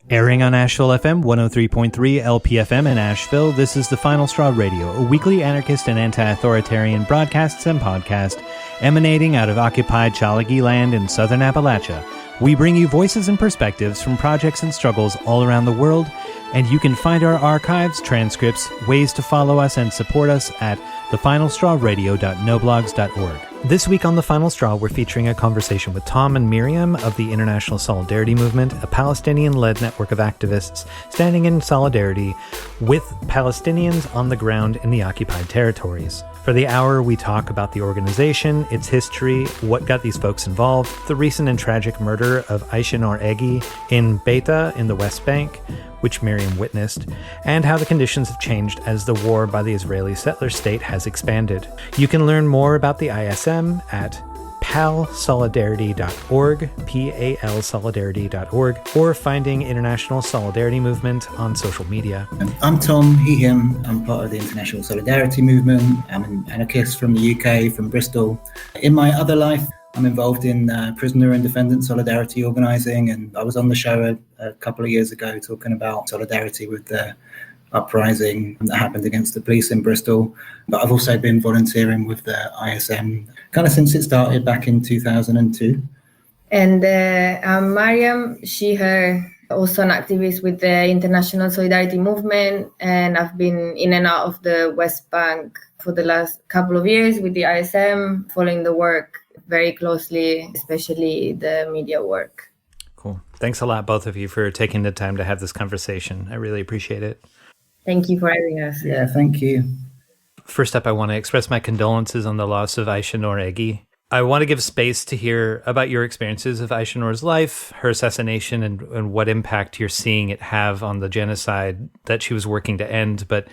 Airing on Asheville FM 103.3 LPFM in Asheville, this is The Final Straw Radio, a weekly anarchist and anti-authoritarian broadcasts and podcast emanating out of occupied Chalagi land in southern Appalachia. We bring you voices and perspectives from projects and struggles all around the world, and you can find our archives, transcripts, ways to follow us and support us at thefinalstrawradio.noblogs.org. This week on The Final Straw, we're featuring a conversation with Tom and Miriam of the International Solidarity Movement, a Palestinian-led network of activists standing in solidarity with Palestinians on the ground in the occupied territories. For the hour, we talk about the organization, its history, what got these folks involved, the recent and tragic murder of Ayşenur Eygi in Beta in the West Bank, which Miriam witnessed, and how the conditions have changed as the war by the Israeli settler state has expanded. You can learn more about the ISM at palsolidarity.org, palsolidarity.org, or finding International Solidarity Movement on social media. I'm Tom, he, him. I'm part of the International Solidarity Movement. I'm an anarchist from the UK, from Bristol. In my other life, I'm involved in prisoner and defendant solidarity organising, and I was on the show a couple of years ago talking about solidarity with the uprising that happened against the police in Bristol. But I've also been volunteering with the ISM kind of since it started back in 2002. And I'm Mariam, she, her, also an activist with the International Solidarity Movement, and I've been in and out of the West Bank for the last couple of years with the ISM, following the work very closely, especially the media work. Cool. Thanks a lot, both of you, for taking the time to have this conversation. I really appreciate it. Thank you for having us. Yeah, thank you. First up, I want to express my condolences on the loss of Ayşenur Eygi. I want to give space to hear about your experiences of Ayşenur's life, her assassination, and what impact you're seeing it have on the genocide that she was working to end. But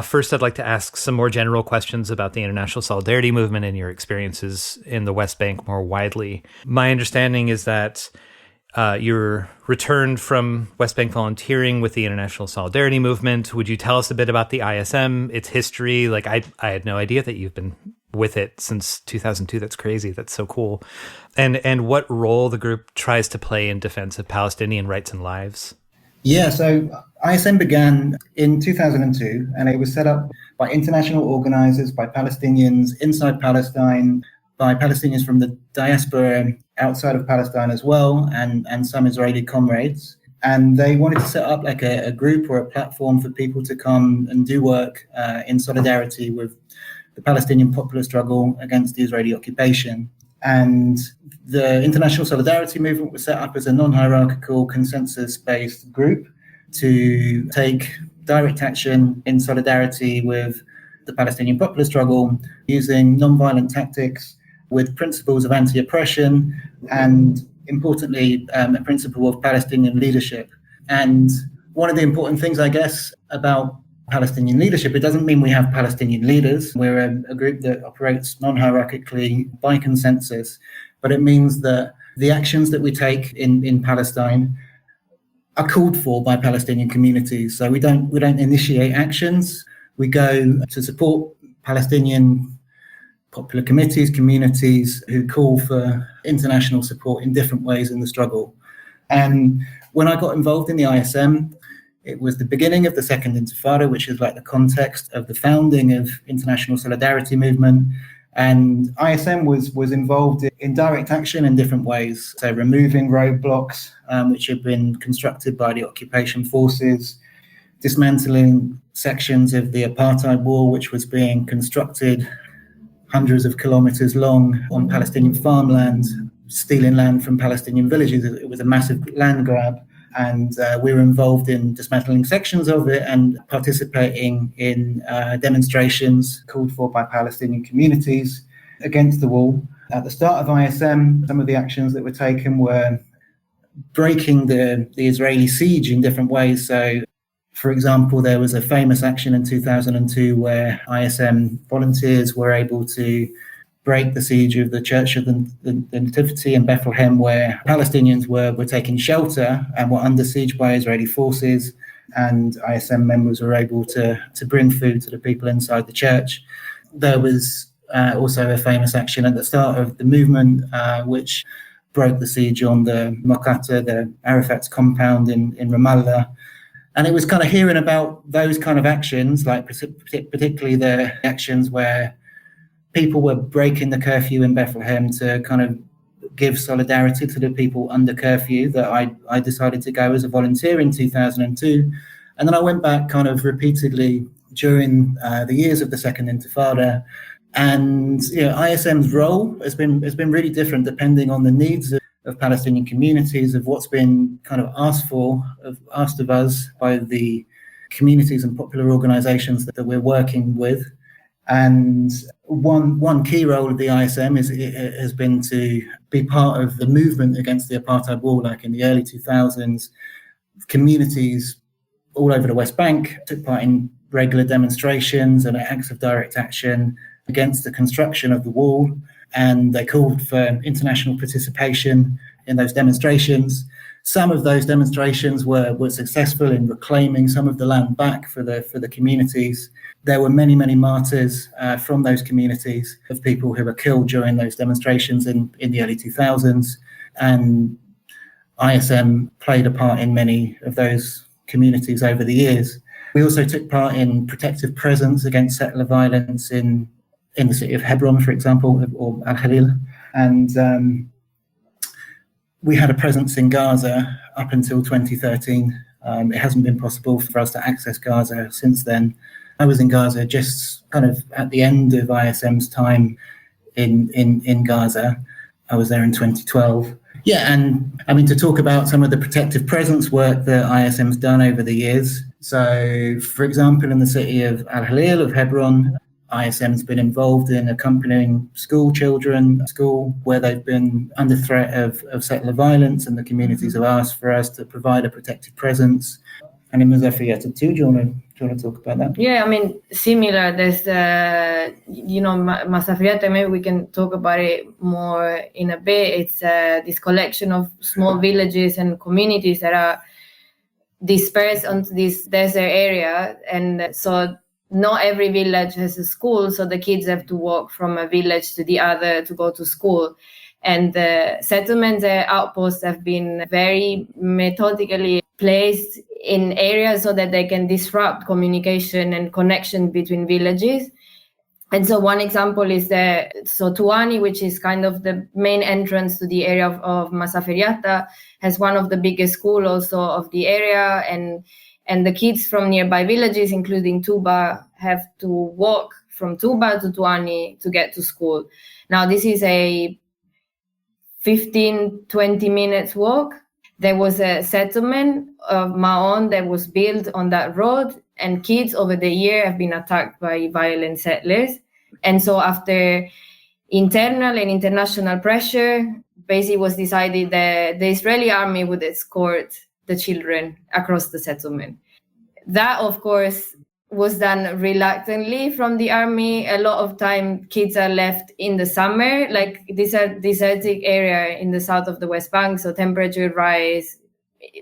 first, I'd like to ask some more general questions about the International Solidarity Movement and your experiences in the West Bank more widely. My understanding is that you're returned from West Bank volunteering with the International Solidarity Movement. Would you tell us a bit about the ISM, its history? Like, I had no idea that you've been with it since 2002. That's crazy. That's so cool. And what role the group tries to play in defense of Palestinian rights and lives? Yeah, so ISM began in 2002, and it was set up by international organisers, by Palestinians inside Palestine, by Palestinians from the diaspora outside of Palestine as well, and some Israeli comrades. And they wanted to set up like a group or a platform for people to come and do work in solidarity with the Palestinian popular struggle against the Israeli occupation. And the International Solidarity Movement was set up as a non-hierarchical, consensus-based group to take direct action in solidarity with the Palestinian popular struggle using non-violent tactics with principles of anti-oppression and, importantly, a principle of Palestinian leadership. And one of the important things, I guess, about Palestinian leadership, it doesn't mean we have Palestinian leaders. We're a group that operates non-hierarchically by consensus, but it means that the actions that we take in Palestine are called for by Palestinian communities. So we don't initiate actions. We go to support Palestinian popular committees, communities who call for international support in different ways in the struggle. And when I got involved in the ISM, it was the beginning of the Second Intifada, which is like the context of the founding of International Solidarity Movement. And ISM was involved in direct action in different ways. So removing roadblocks, which had been constructed by the occupation forces, dismantling sections of the apartheid wall, which was being constructed hundreds of kilometers long on Palestinian farmland, stealing land from Palestinian villages. It was a massive land grab. And we were involved in dismantling sections of it and participating in demonstrations called for by Palestinian communities against the wall. At the start of ISM, some of the actions that were taken were breaking the Israeli siege in different ways. So, for example, there was a famous action in 2002 where ISM volunteers were able to break the siege of the Church of the Nativity in Bethlehem, where Palestinians were taking shelter and were under siege by Israeli forces, and ISM members were able to bring food to the people inside the church. There was also a famous action at the start of the movement, which broke the siege on the Mokata, the Arafat's compound in Ramallah. And it was kind of hearing about those kind of actions, like particularly the actions where people were breaking the curfew in Bethlehem to kind of give solidarity to the people under curfew, that I decided to go as a volunteer in 2002. And then I went back kind of repeatedly during the years of the Second Intifada. And ISM's role has been really different depending on the needs of Palestinian communities, of what's been kind of asked of us by the communities and popular organizations that we're working with. And one key role of the ISM has been to be part of the movement against the apartheid wall. Like in the early 2000s, communities all over the West Bank took part in regular demonstrations and acts of direct action against the construction of the wall. And they called for international participation in those demonstrations. Some of those demonstrations were successful in reclaiming some of the land back for the communities. There were many, many martyrs from those communities of people who were killed during those demonstrations in the early 2000s. And ISM played a part in many of those communities over the years. We also took part in protective presence against settler violence in the city of Hebron, for example, or Al-Khalil. And we had a presence in Gaza up until 2013. It hasn't been possible for us to access Gaza since then. I was in Gaza just kind of at the end of ISM's time in Gaza. I was there in 2012. Yeah, and I mean, to talk about some of the protective presence work that ISM's done over the years. So, for example, in the city of Al-Khalil, of Hebron, ISM's been involved in accompanying school children, where they've been under threat of settler violence, and the communities have asked for us to provide a protective presence. And in Mazafiyata too, do you want to talk about that? Yeah, I mean, similar. There's, Mazafiyata, maybe we can talk about it more in a bit. It's this collection of small villages and communities that are dispersed onto this desert area. And so not every village has a school, so the kids have to walk from a village to the other to go to school. And the settlements and outposts have been very methodically placed in areas so that they can disrupt communication and connection between villages. And so one example is Tuani, which is kind of the main entrance to the area of Masaferiata, has one of the biggest schools also of the area. And the kids from nearby villages, including Tuba, have to walk from Tuba to Tuani to get to school. Now, this is a 15-20 minutes walk. There was a settlement of Maon that was built on that road, and kids over the year have been attacked by violent settlers. And so after internal and international pressure, basically it was decided that the Israeli army would escort the children across the settlement. That, of course, was done reluctantly from the army. A lot of time kids are left in the summer. Like, these are desertic area in the south of the West Bank, so temperature rise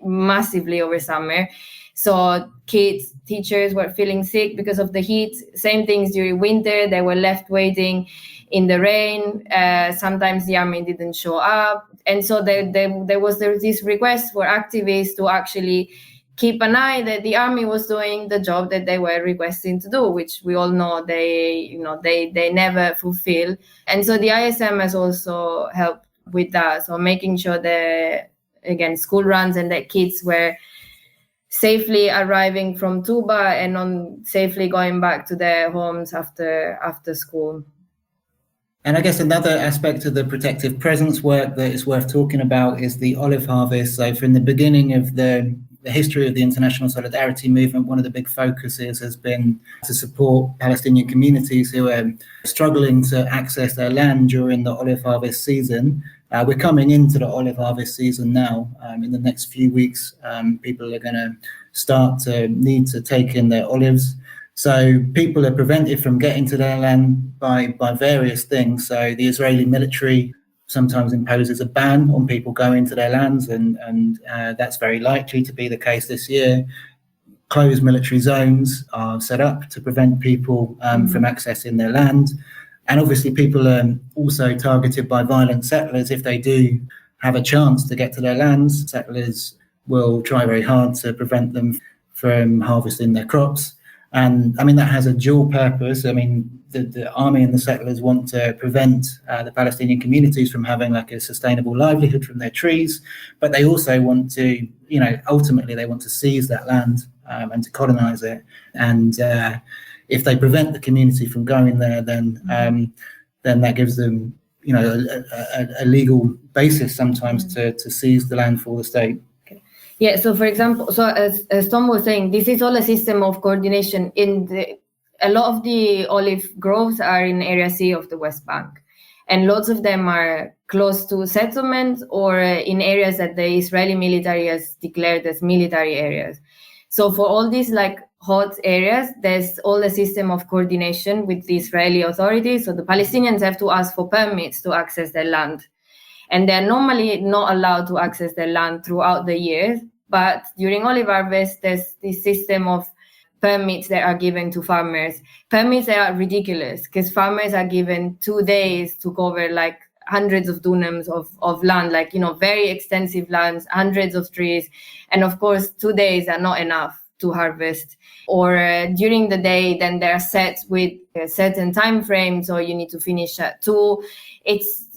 massively over summer. So kids, teachers were feeling sick because of the heat. Same things during winter. They were left waiting in the rain. Sometimes the army didn't show up. And so there was this request for activists to actually keep an eye that the army was doing the job that they were requesting to do, which we all know they never fulfill. And so the ISM has also helped with that. So making sure that, again, school runs and that kids were safely arriving from Tuba and on safely going back to their homes after school. And I guess another aspect of the protective presence work that is worth talking about is the olive harvest. So from the beginning of the history of the international solidarity movement, one of the big focuses has been to support Palestinian communities who are struggling to access their land during the olive harvest season. We're coming into the olive harvest season now. In the next few weeks, people are going to start to need to take in their olives. So people are prevented from getting to their land by various things. So the Israeli military sometimes imposes a ban on people going to their lands, and that's very likely to be the case this year. Closed military zones are set up to prevent people from accessing their land. And obviously people are also targeted by violent settlers if they do have a chance to get to their lands, settlers will try very hard to prevent them from harvesting their crops. And I mean, that has a dual purpose. I mean, the army and the settlers want to prevent the Palestinian communities from having like a sustainable livelihood from their trees, but they also want to, ultimately they want to seize that land and to colonize it. And if they prevent the community from going there, then that gives them, a legal basis sometimes to seize the land for the state. Yeah, so for example, as Tom was saying, this is all a system of coordination. A lot of the olive groves are in Area C of the West Bank, and lots of them are close to settlements or in areas that the Israeli military has declared as military areas. So for all these like hot areas, there's all a system of coordination with the Israeli authorities. So the Palestinians have to ask for permits to access their land. And they're normally not allowed to access their land throughout the year. But during olive harvest, there's this system of permits that are given to farmers. Permits that are ridiculous because farmers are given 2 days to cover like hundreds of dunams of land, like, very extensive lands, hundreds of trees. And of course, 2 days are not enough to harvest. Or during the day, then they're set with a certain time frame. So you need to finish at 2. It's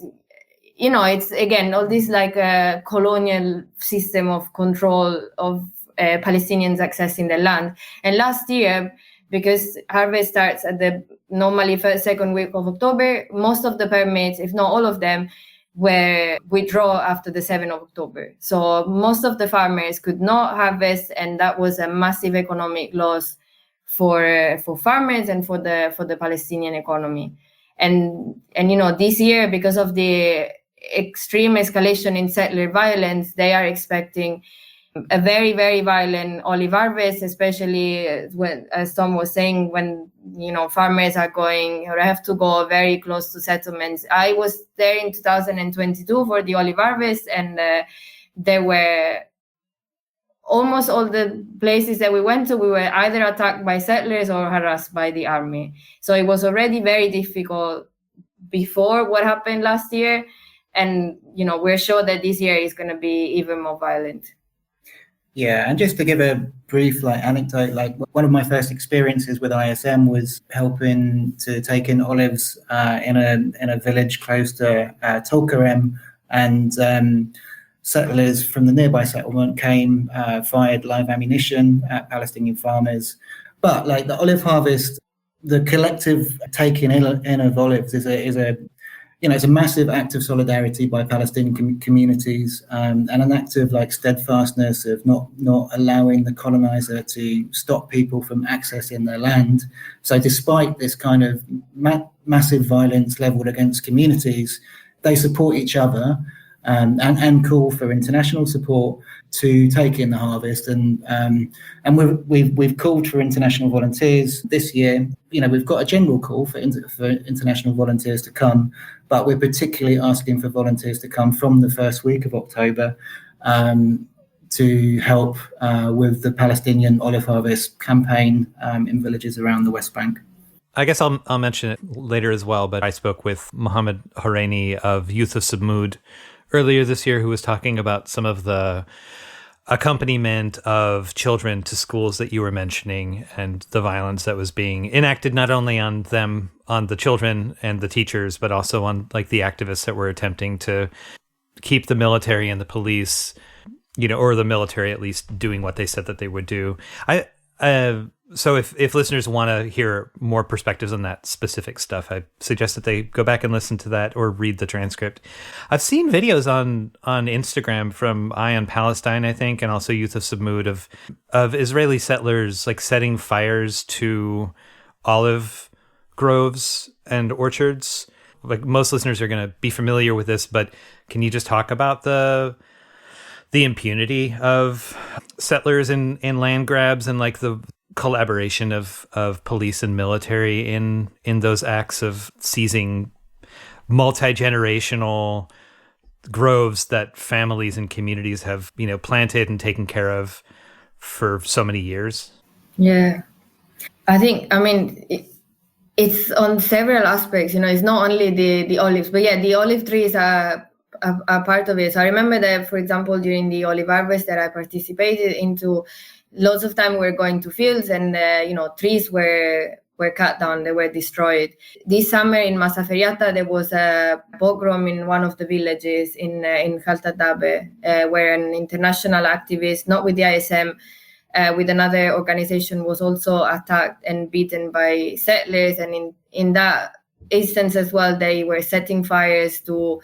again all this like a colonial system of control of Palestinians accessing the land. And last year, because harvest starts at the normally second week of October, most of the permits, if not all of them, were withdrawn after the 7th of October. So most of the farmers could not harvest, and that was a massive economic loss for farmers and for the Palestinian economy. And this year, because of the extreme escalation in settler violence, they are expecting a very, very violent olive harvest, especially when, as Tom was saying, when farmers are going or have to go very close to settlements. I was there in 2022 for the olive harvest, and there were almost all the places that we went to, we were either attacked by settlers or harassed by the army. So it was already very difficult before what happened last year. And, we're sure that this year is going to be even more violent. Yeah, and just to give a brief anecdote, one of my first experiences with ISM was helping to take in olives in a village close to Tulkarem, and settlers from the nearby settlement came, fired live ammunition at Palestinian farmers. But the olive harvest, the collective taking in of olives is it's a massive act of solidarity by Palestinian communities, and an act of steadfastness of not allowing the colonizer to stop people from accessing their land. So despite this kind of massive violence leveled against communities, they support each other and call for international support to take in the harvest. And we've called for international volunteers this year. We've got a general call for international volunteers to come, but we're particularly asking for volunteers to come from the first week of October to help with the Palestinian olive harvest campaign in villages around the West Bank. I guess I'll mention it later as well, but I spoke with Mohammed Horaini of Youth of Submood earlier this year, who was talking about some of the accompaniment of children to schools that you were mentioning, and the violence that was being enacted not only on them, on the children and the teachers, but also on the activists that were attempting to keep the military and the police, or the military at least, doing what they said that they would do. So if listeners want to hear more perspectives on that specific stuff, I suggest that they go back and listen to that or read the transcript. I've seen videos on Instagram from Eye on Palestine, I think, and also Youth of Submood of Israeli settlers setting fires to olive groves and orchards. Most listeners are going to be familiar with this, but can you just talk about the impunity of settlers in land grabs and the collaboration of police and military in those acts of seizing multi-generational groves that families and communities have planted and taken care of for so many years? Yeah, it's on several aspects. It's not only the olives, but the olive trees are a part of it. So I remember that, for example, during the olive harvest that I participated into, lots of time we're going to fields and trees were cut down, they were destroyed. This summer in Masaferiata there was a pogrom in one of the villages in Khaltadabe, where an international activist, not with the ISM, with another organization, was also attacked and beaten by settlers. And in that instance as well, they were setting fires to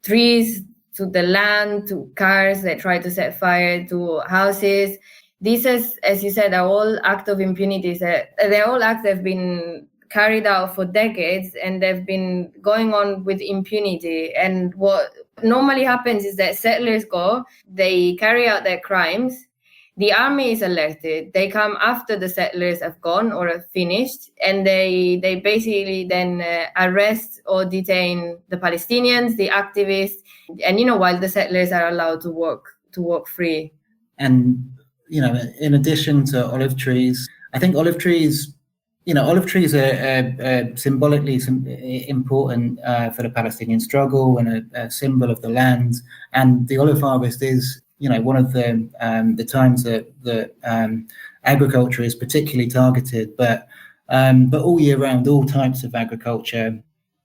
trees, to the land, to cars. They tried to set fire to houses. These, as you said, are all acts of impunity. They're all acts that have been carried out for decades, and they've been going on with impunity. And what normally happens is that settlers go, they carry out their crimes, the army is alerted, they come after the settlers have gone or have finished, and they basically then arrest or detain the Palestinians, the activists, and while the settlers are allowed to walk free. And in addition to olive trees, I think olive trees are symbolically important for the Palestinian struggle and a symbol of the land. And the olive harvest is, one of the times that agriculture is particularly targeted. But all year round, all types of agriculture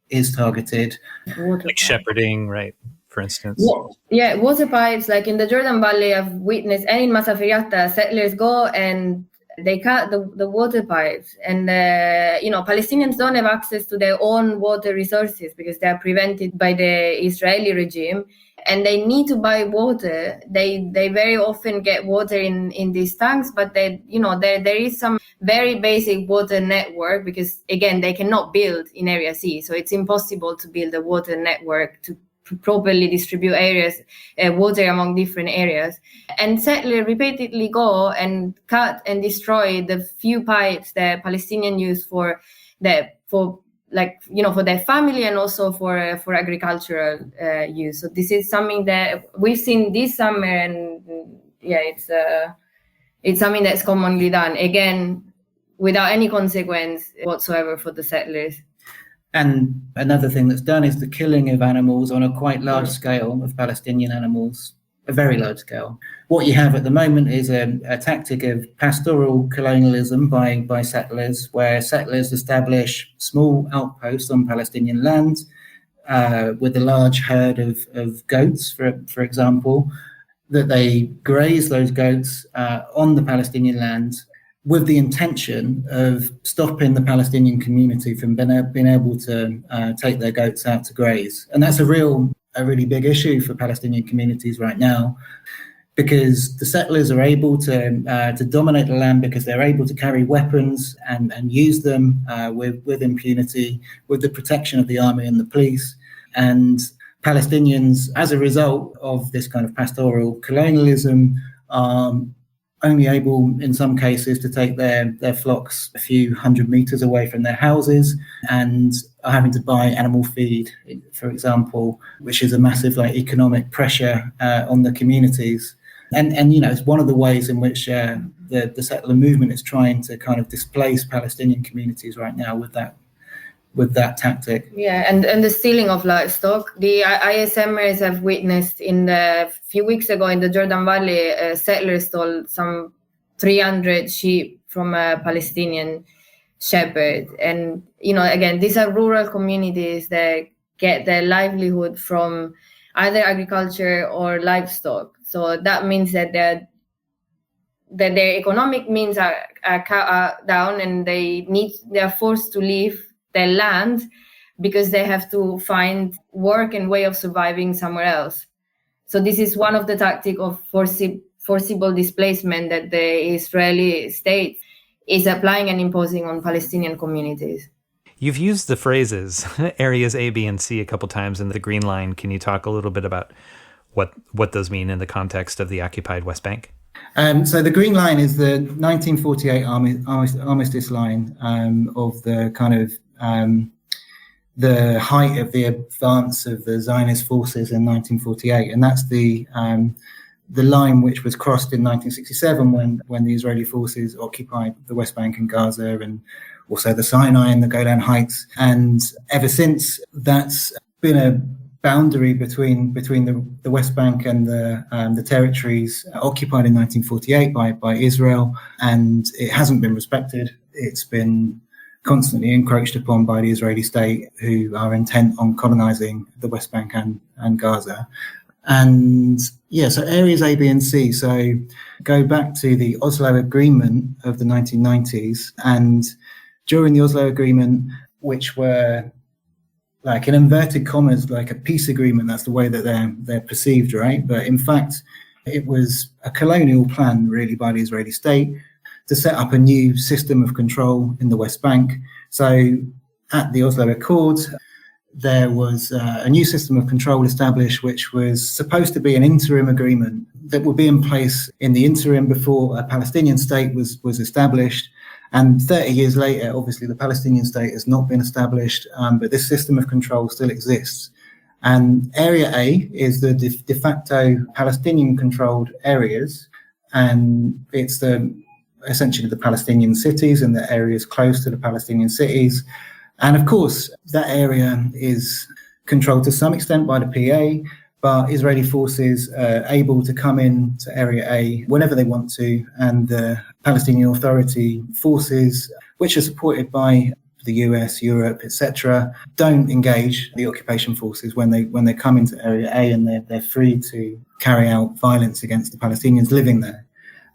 is targeted. Like shepherding, right? For instance. Yeah, water pipes, like in the Jordan Valley, I've witnessed, and in Masaferiata, settlers go and they cut the water pipes. And, Palestinians don't have access to their own water resources because they are prevented by the Israeli regime, and they need to buy water. They very often get water in these tanks, but there is some very basic water network because, again, they cannot build in Area C. So it's impossible to build a water network to properly distribute water among different areas. And settlers repeatedly go and cut and destroy the few pipes that Palestinians use for their family and also for agricultural use. So this is something that we've seen this summer, and it's something that's commonly done, again, without any consequence whatsoever for the settlers. And another thing that's done is the killing of animals on a quite large scale, of Palestinian animals, a very large scale. What you have at the moment is a tactic of pastoral colonialism by settlers, where settlers establish small outposts on Palestinian land with a large herd of goats, for example, that they graze those goats on the Palestinian land, with the intention of stopping the Palestinian community from being able to take their goats out to graze. And that's a really big issue for Palestinian communities right now, because the settlers are able to dominate the land because they're able to carry weapons and use them with impunity, with the protection of the army and the police. And Palestinians, as a result of this kind of pastoral colonialism, are only able, in some cases, to take their flocks a few hundred meters away from their houses, and are having to buy animal feed, for example, which is a massive economic pressure on the communities. And it's one of the ways in which the settler movement is trying to kind of displace Palestinian communities right now with that tactic. Yeah, and the stealing of livestock. The ISMers have witnessed in the few weeks ago in the Jordan Valley, settlers stole some 300 sheep from a Palestinian shepherd. And, again, these are rural communities that get their livelihood from either agriculture or livestock. So that means that their economic means are down, and they are forced to leave their land because they have to find work and way of surviving somewhere else. So this is one of the tactics of forcible displacement that the Israeli state is applying and imposing on Palestinian communities. You've used the phrases areas A, B, and C a couple times in the Green Line. Can you talk a little bit about what those mean in the context of the occupied West Bank? So the Green Line is the 1948 armistice line of the kind of the height of the advance of the Zionist forces in 1948, and that's the line which was crossed in 1967 when the Israeli forces occupied the West Bank and Gaza, and also the Sinai and the Golan Heights. And ever since, that's been boundary between the West Bank and the territories occupied in 1948 by Israel, and it hasn't been respected. It's been constantly encroached upon by the Israeli state, who are intent on colonizing the West Bank and Gaza. And yeah, so areas A, B, and C. So go back to the Oslo Agreement of the 1990s, and during the Oslo Agreement, which were like in inverted commas, like a peace agreement. That's the way that they're perceived, right? But in fact, it was a colonial plan, really, by the Israeli state to set up a new system of control in the West Bank. So at the Oslo Accords, there was a new system of control established, which was supposed to be an interim agreement that would be in place in the interim before a Palestinian state was established. And 30 years later, obviously, the Palestinian state has not been established, but this system of control still exists. And Area A is the de facto Palestinian-controlled areas, and it's essentially the Palestinian cities and the areas close to the Palestinian cities. And of course, that area is controlled to some extent by the PA, but Israeli forces are able to come in to Area A whenever they want to, and the Palestinian Authority forces, which are supported by the US, Europe, etc., don't engage the occupation forces when they come into Area A, and they're free to carry out violence against the Palestinians living there.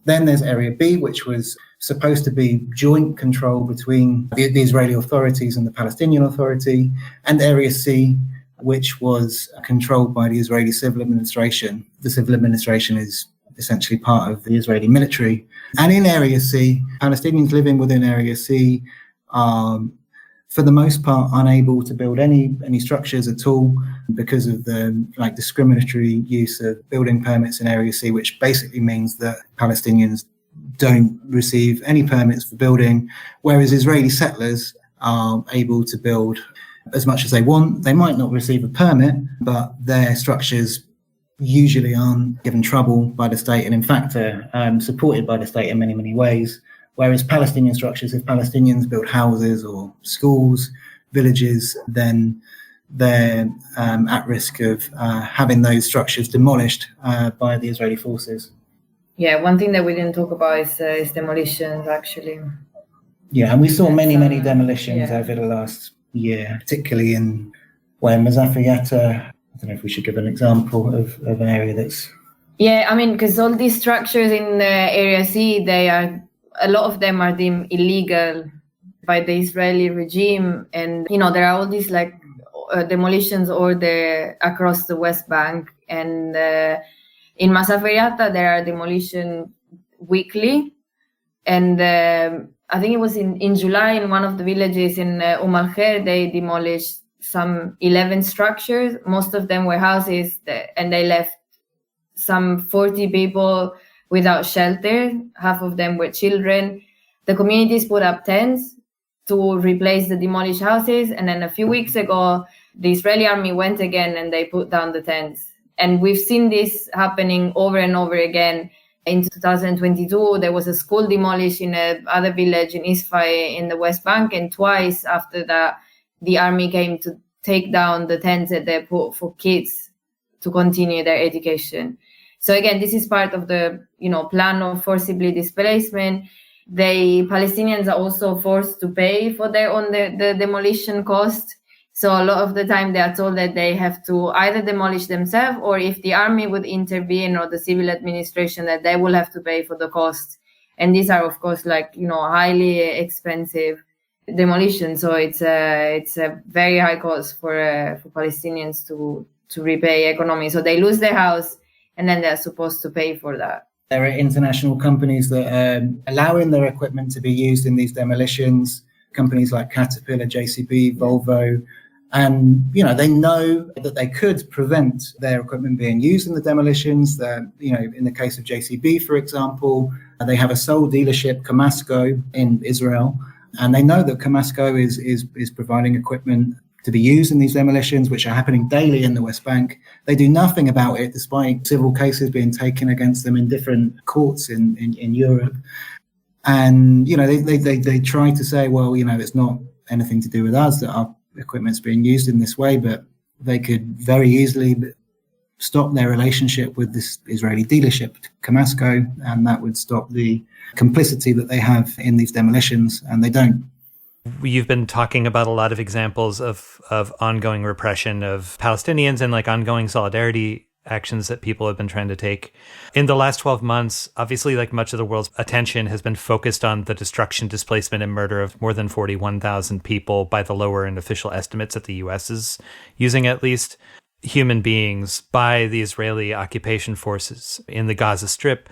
Then there's Area B, which was supposed to be joint control between the Israeli authorities and the Palestinian Authority, and Area C, which was controlled by the Israeli civil administration. The civil administration is essentially part of the Israeli military. And in Area C, Palestinians living within Area C are, for the most part, unable to build any structures at all because of the discriminatory use of building permits in Area C, which basically means that Palestinians don't receive any permits for building, whereas Israeli settlers are able to build as much as they want. They might not receive a permit, but their structures usually aren't given trouble by the state, and in fact are supported by the state in many, many ways. Whereas Palestinian structures, if Palestinians build houses or schools, villages, then they're at risk of having those structures demolished by the Israeli forces. Yeah, one thing that we didn't talk about is demolitions, actually. Yeah, and we saw many demolitions over the last year, particularly in Mazafiyata. I don't know if we should give an example of an area that's... Yeah, I mean, because all these structures in Area C, a lot of them are deemed illegal by the Israeli regime. And, there are all these demolitions order across the West Bank. And in Mazafiyata, there are demolitions weekly. And I think it was in July in one of the villages in Al-Khair, they demolished some 11 structures. Most of them were houses, and they left some 40 people without shelter. Half of them were children. The communities put up tents to replace the demolished houses. And then a few weeks ago, the Israeli army went again and they put down the tents. And we've seen this happening over and over again. In 2022, there was a school demolished in another village in Isfahan in the West Bank. And twice after that, the army came to take down the tents that they put for kids to continue their education. So again, this is part of the plan of forcibly displacement. The Palestinians are also forced to pay for their own the demolition cost. So a lot of the time they are told that they have to either demolish themselves, or if the army would intervene or the civil administration, that they will have to pay for the cost. And these are, of course, highly expensive demolition. So it's a very high cost for Palestinians to repay economy. So they lose their house, and then they're supposed to pay for that. There are international companies that are allowing their equipment to be used in these demolitions, companies like Caterpillar, JCB, Volvo. And, they know that they could prevent their equipment being used in the demolitions. In the case of JCB, for example, they have a sole dealership, Comasco, in Israel. And they know that Comasco is providing equipment to be used in these demolitions, which are happening daily in the West Bank. They do nothing about it, despite civil cases being taken against them in different courts in Europe. And, they try to say, well, it's not anything to do with us that our equipment's being used in this way. But they could very easily stop their relationship with this Israeli dealership, Camasco, and that would stop the complicity that they have in these demolitions, and they don't. You've been talking about a lot of examples of ongoing repression of Palestinians and like ongoing solidarity actions that people have been trying to take. In the last 12 months, obviously, like much of the world's attention has been focused on the destruction, displacement, and murder of more than 41,000 people by the lower and official estimates that the U.S. is using, at least, human beings by the Israeli occupation forces in the Gaza Strip.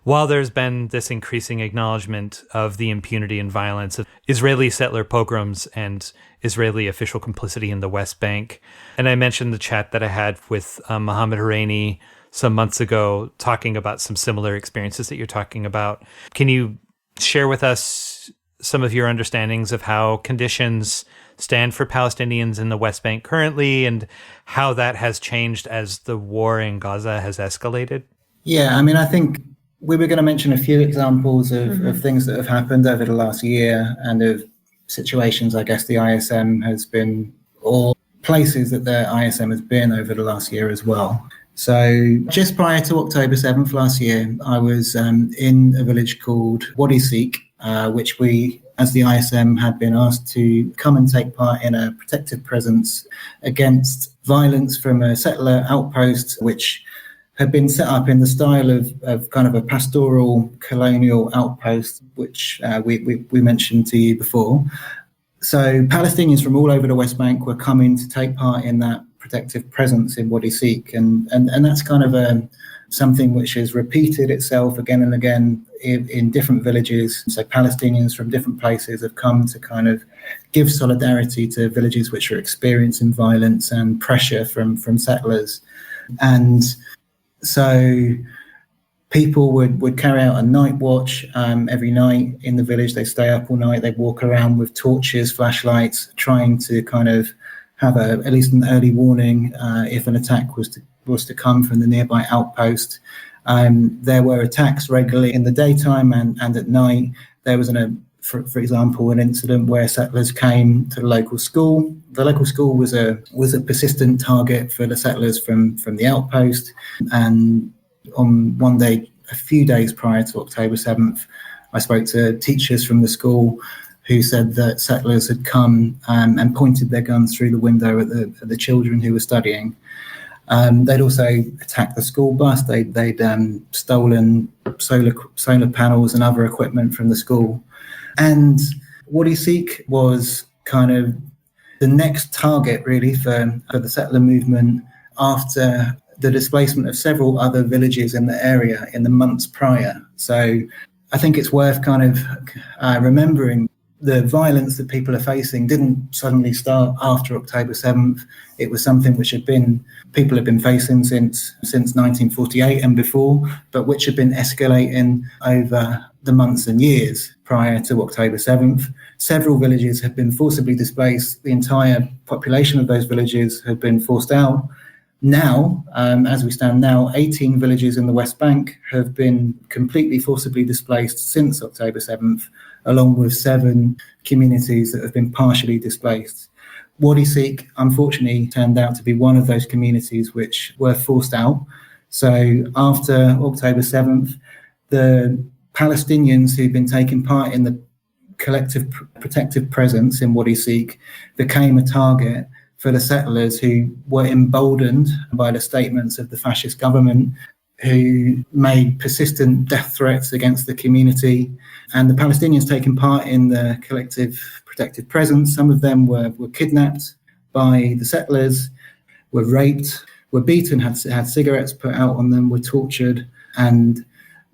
While there's been this increasing acknowledgement of the impunity and violence of Israeli settler pogroms and Israeli official complicity in the West Bank. And I mentioned the chat that I had with Mohammed Horaini some months ago, talking about some similar experiences that you're talking about. Can you share with us some of your understandings of how conditions stand for Palestinians in the West Bank currently and how that has changed as the war in Gaza has escalated? Yeah, I mean, I think we were going to mention a few examples of things that have happened over the last year and of situations, I guess, the ISM has been, or places that the ISM has been over the last year as well. So just prior to October 7th last year, I was in a village called Wadi Seek, which we, as the ISM, had been asked to come and take part in a protective presence against violence from a settler outpost, which had been set up in the style of kind of a pastoral colonial outpost, which we mentioned to you before. So Palestinians from all over the West Bank were coming to take part in that protective presence in Wadi Seek. And that's kind of something which has repeated itself again and again in different villages. So Palestinians from different places have come to kind of give solidarity to villages which are experiencing violence and pressure from settlers. And so people would carry out a night watch every night in the village. They stay up all night. They walk around with torches, flashlights, trying to kind of have at least an early warning if an attack was to come from the nearby outpost. There were attacks regularly in the daytime and at night. There was for example, an incident where settlers came to the local school. The local school was a persistent target for the settlers from the outpost. And on one day, a few days prior to October 7th, I spoke to teachers from the school who said that settlers had come and pointed their guns through the window at the children who were studying. They'd also attacked the school bus. They'd stolen solar panels and other equipment from the school. And Wadi Seek was kind of the next target, really, for the settler movement after the displacement of several other villages in the area in the months prior. So I think it's worth kind of remembering the violence that people are facing didn't suddenly start after October 7th. It was something which people had been facing since 1948 and before, but which had been escalating over the months and years prior to October 7th. Several villages had been forcibly displaced. The entire population of those villages had been forced out. Now, as we stand now, 18 villages in the West Bank have been completely forcibly displaced since October 7th, along with 7 communities that have been partially displaced. Wadi Seek, unfortunately, turned out to be one of those communities which were forced out. So after October 7th, the Palestinians who'd been taking part in the collective protective presence in Wadi Seek became a target for the settlers who were emboldened by the statements of the fascist government, who made persistent death threats against the community. And the Palestinians taking part in the collective protective presence, some of them were kidnapped by the settlers, were raped, were beaten, had cigarettes put out on them, were tortured, and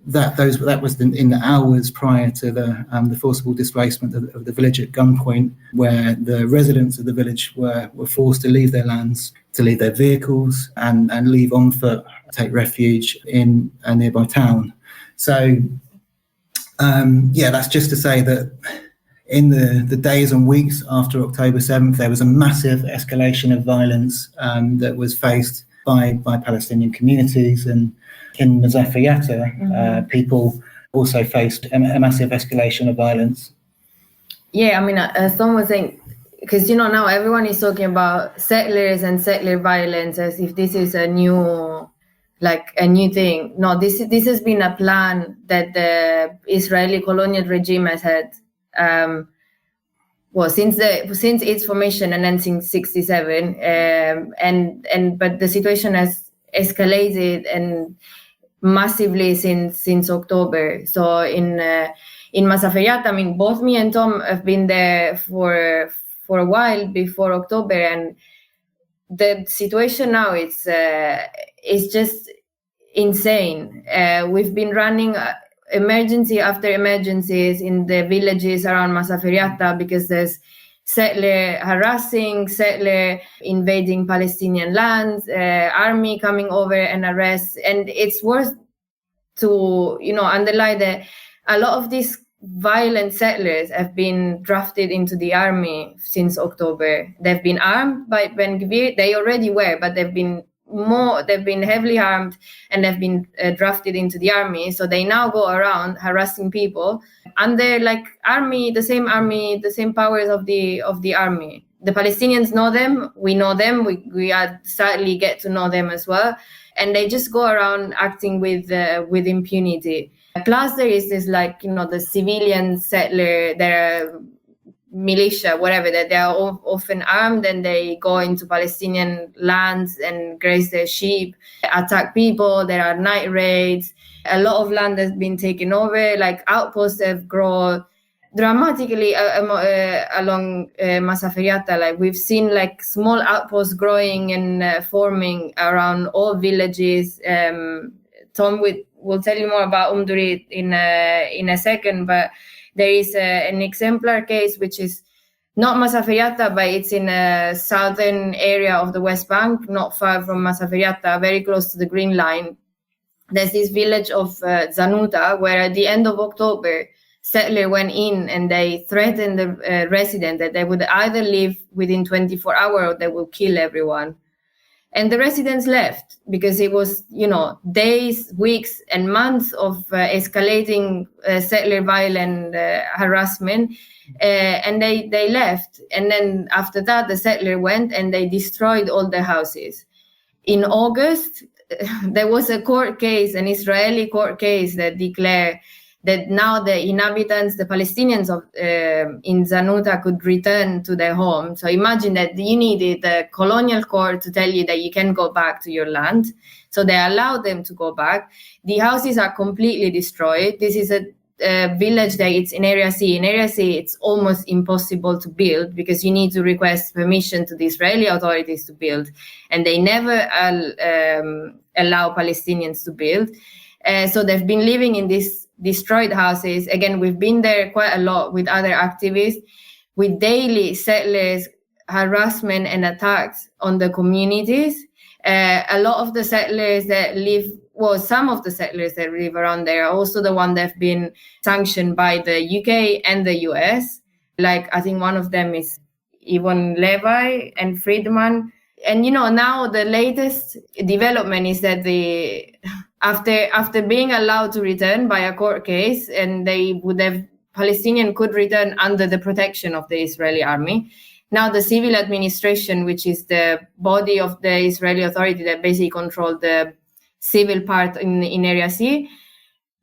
that was in the hours prior to the forcible displacement of the village at gunpoint, where the residents of the village were forced to leave their lands, to leave their vehicles, and leave on foot, take refuge in a nearby town. So, that's just to say that in the days and weeks after October 7th, there was a massive escalation of violence that was faced by Palestinian communities. And in Mazafiyata, people also faced a massive escalation of violence. Yeah, I mean, as Tom was saying, because now everyone is talking about settlers and settler violence as if this is a new thing. No, this has been a plan that the Israeli colonial regime has had since its formation in 1967, but the situation has escalated and massively since October. So in Masaferiat, I mean, both me and Tom have been there for a while before October, and the situation now is just insane. We've been running emergency after emergencies in the villages around Masaferiata because there's settler harassing, settler invading Palestinian lands, army coming over and arrest. And it's worth to underline that a lot of these violent settlers have been drafted into the army since October. They've been armed by Ben Gvir. They already were, but they've been heavily armed and they've been drafted into the army. So they now go around harassing people under the same powers of the army. The Palestinians know them. We know them. We sadly get to know them as well. And they just go around acting with impunity. Plus, there is this the civilian settler, their militia, whatever, that they are often armed and they go into Palestinian lands and graze their sheep, attack people. There are night raids. A lot of land has been taken over. Outposts have grown dramatically along Masaferiata. We've seen small outposts growing and forming around all villages. Tom will tell you more about Umduri in a second, but there is an exemplar case which is not Masaferiata, but it's in a southern area of the West Bank, not far from Masaferiata, very close to the Green Line. There's this village of Zanuta, where at the end of October, settler went in and they threatened the resident that they would either leave within 24 hours or they will kill everyone. And the residents left because it was, days, weeks, and months of escalating settler violent harassment, and they left. And then after that, the settler went and they destroyed all the houses. In August, there was a court case, an Israeli court case that declared that now the inhabitants, the Palestinians in Zanuta could return to their home. So imagine that you needed the colonial court to tell you that you can go back to your land. So they allowed them to go back. The houses are completely destroyed. This is a village that it's in Area C. In Area C, it's almost impossible to build because you need to request permission to the Israeli authorities to build. And they never allow Palestinians to build. So they've been living in these destroyed houses. Again, we've been there quite a lot with other activists, with daily settlers harassment and attacks on the communities. A lot of the settlers that live, some of the settlers that live around there are also the ones that have been sanctioned by the UK and the US. I think one of them is Yvonne Levi and Friedman. And, now the latest development is that after being allowed to return by a court case, and Palestinian could return under the protection of the Israeli army. Now the civil administration, which is the body of the Israeli authority that basically control the civil part in Area C,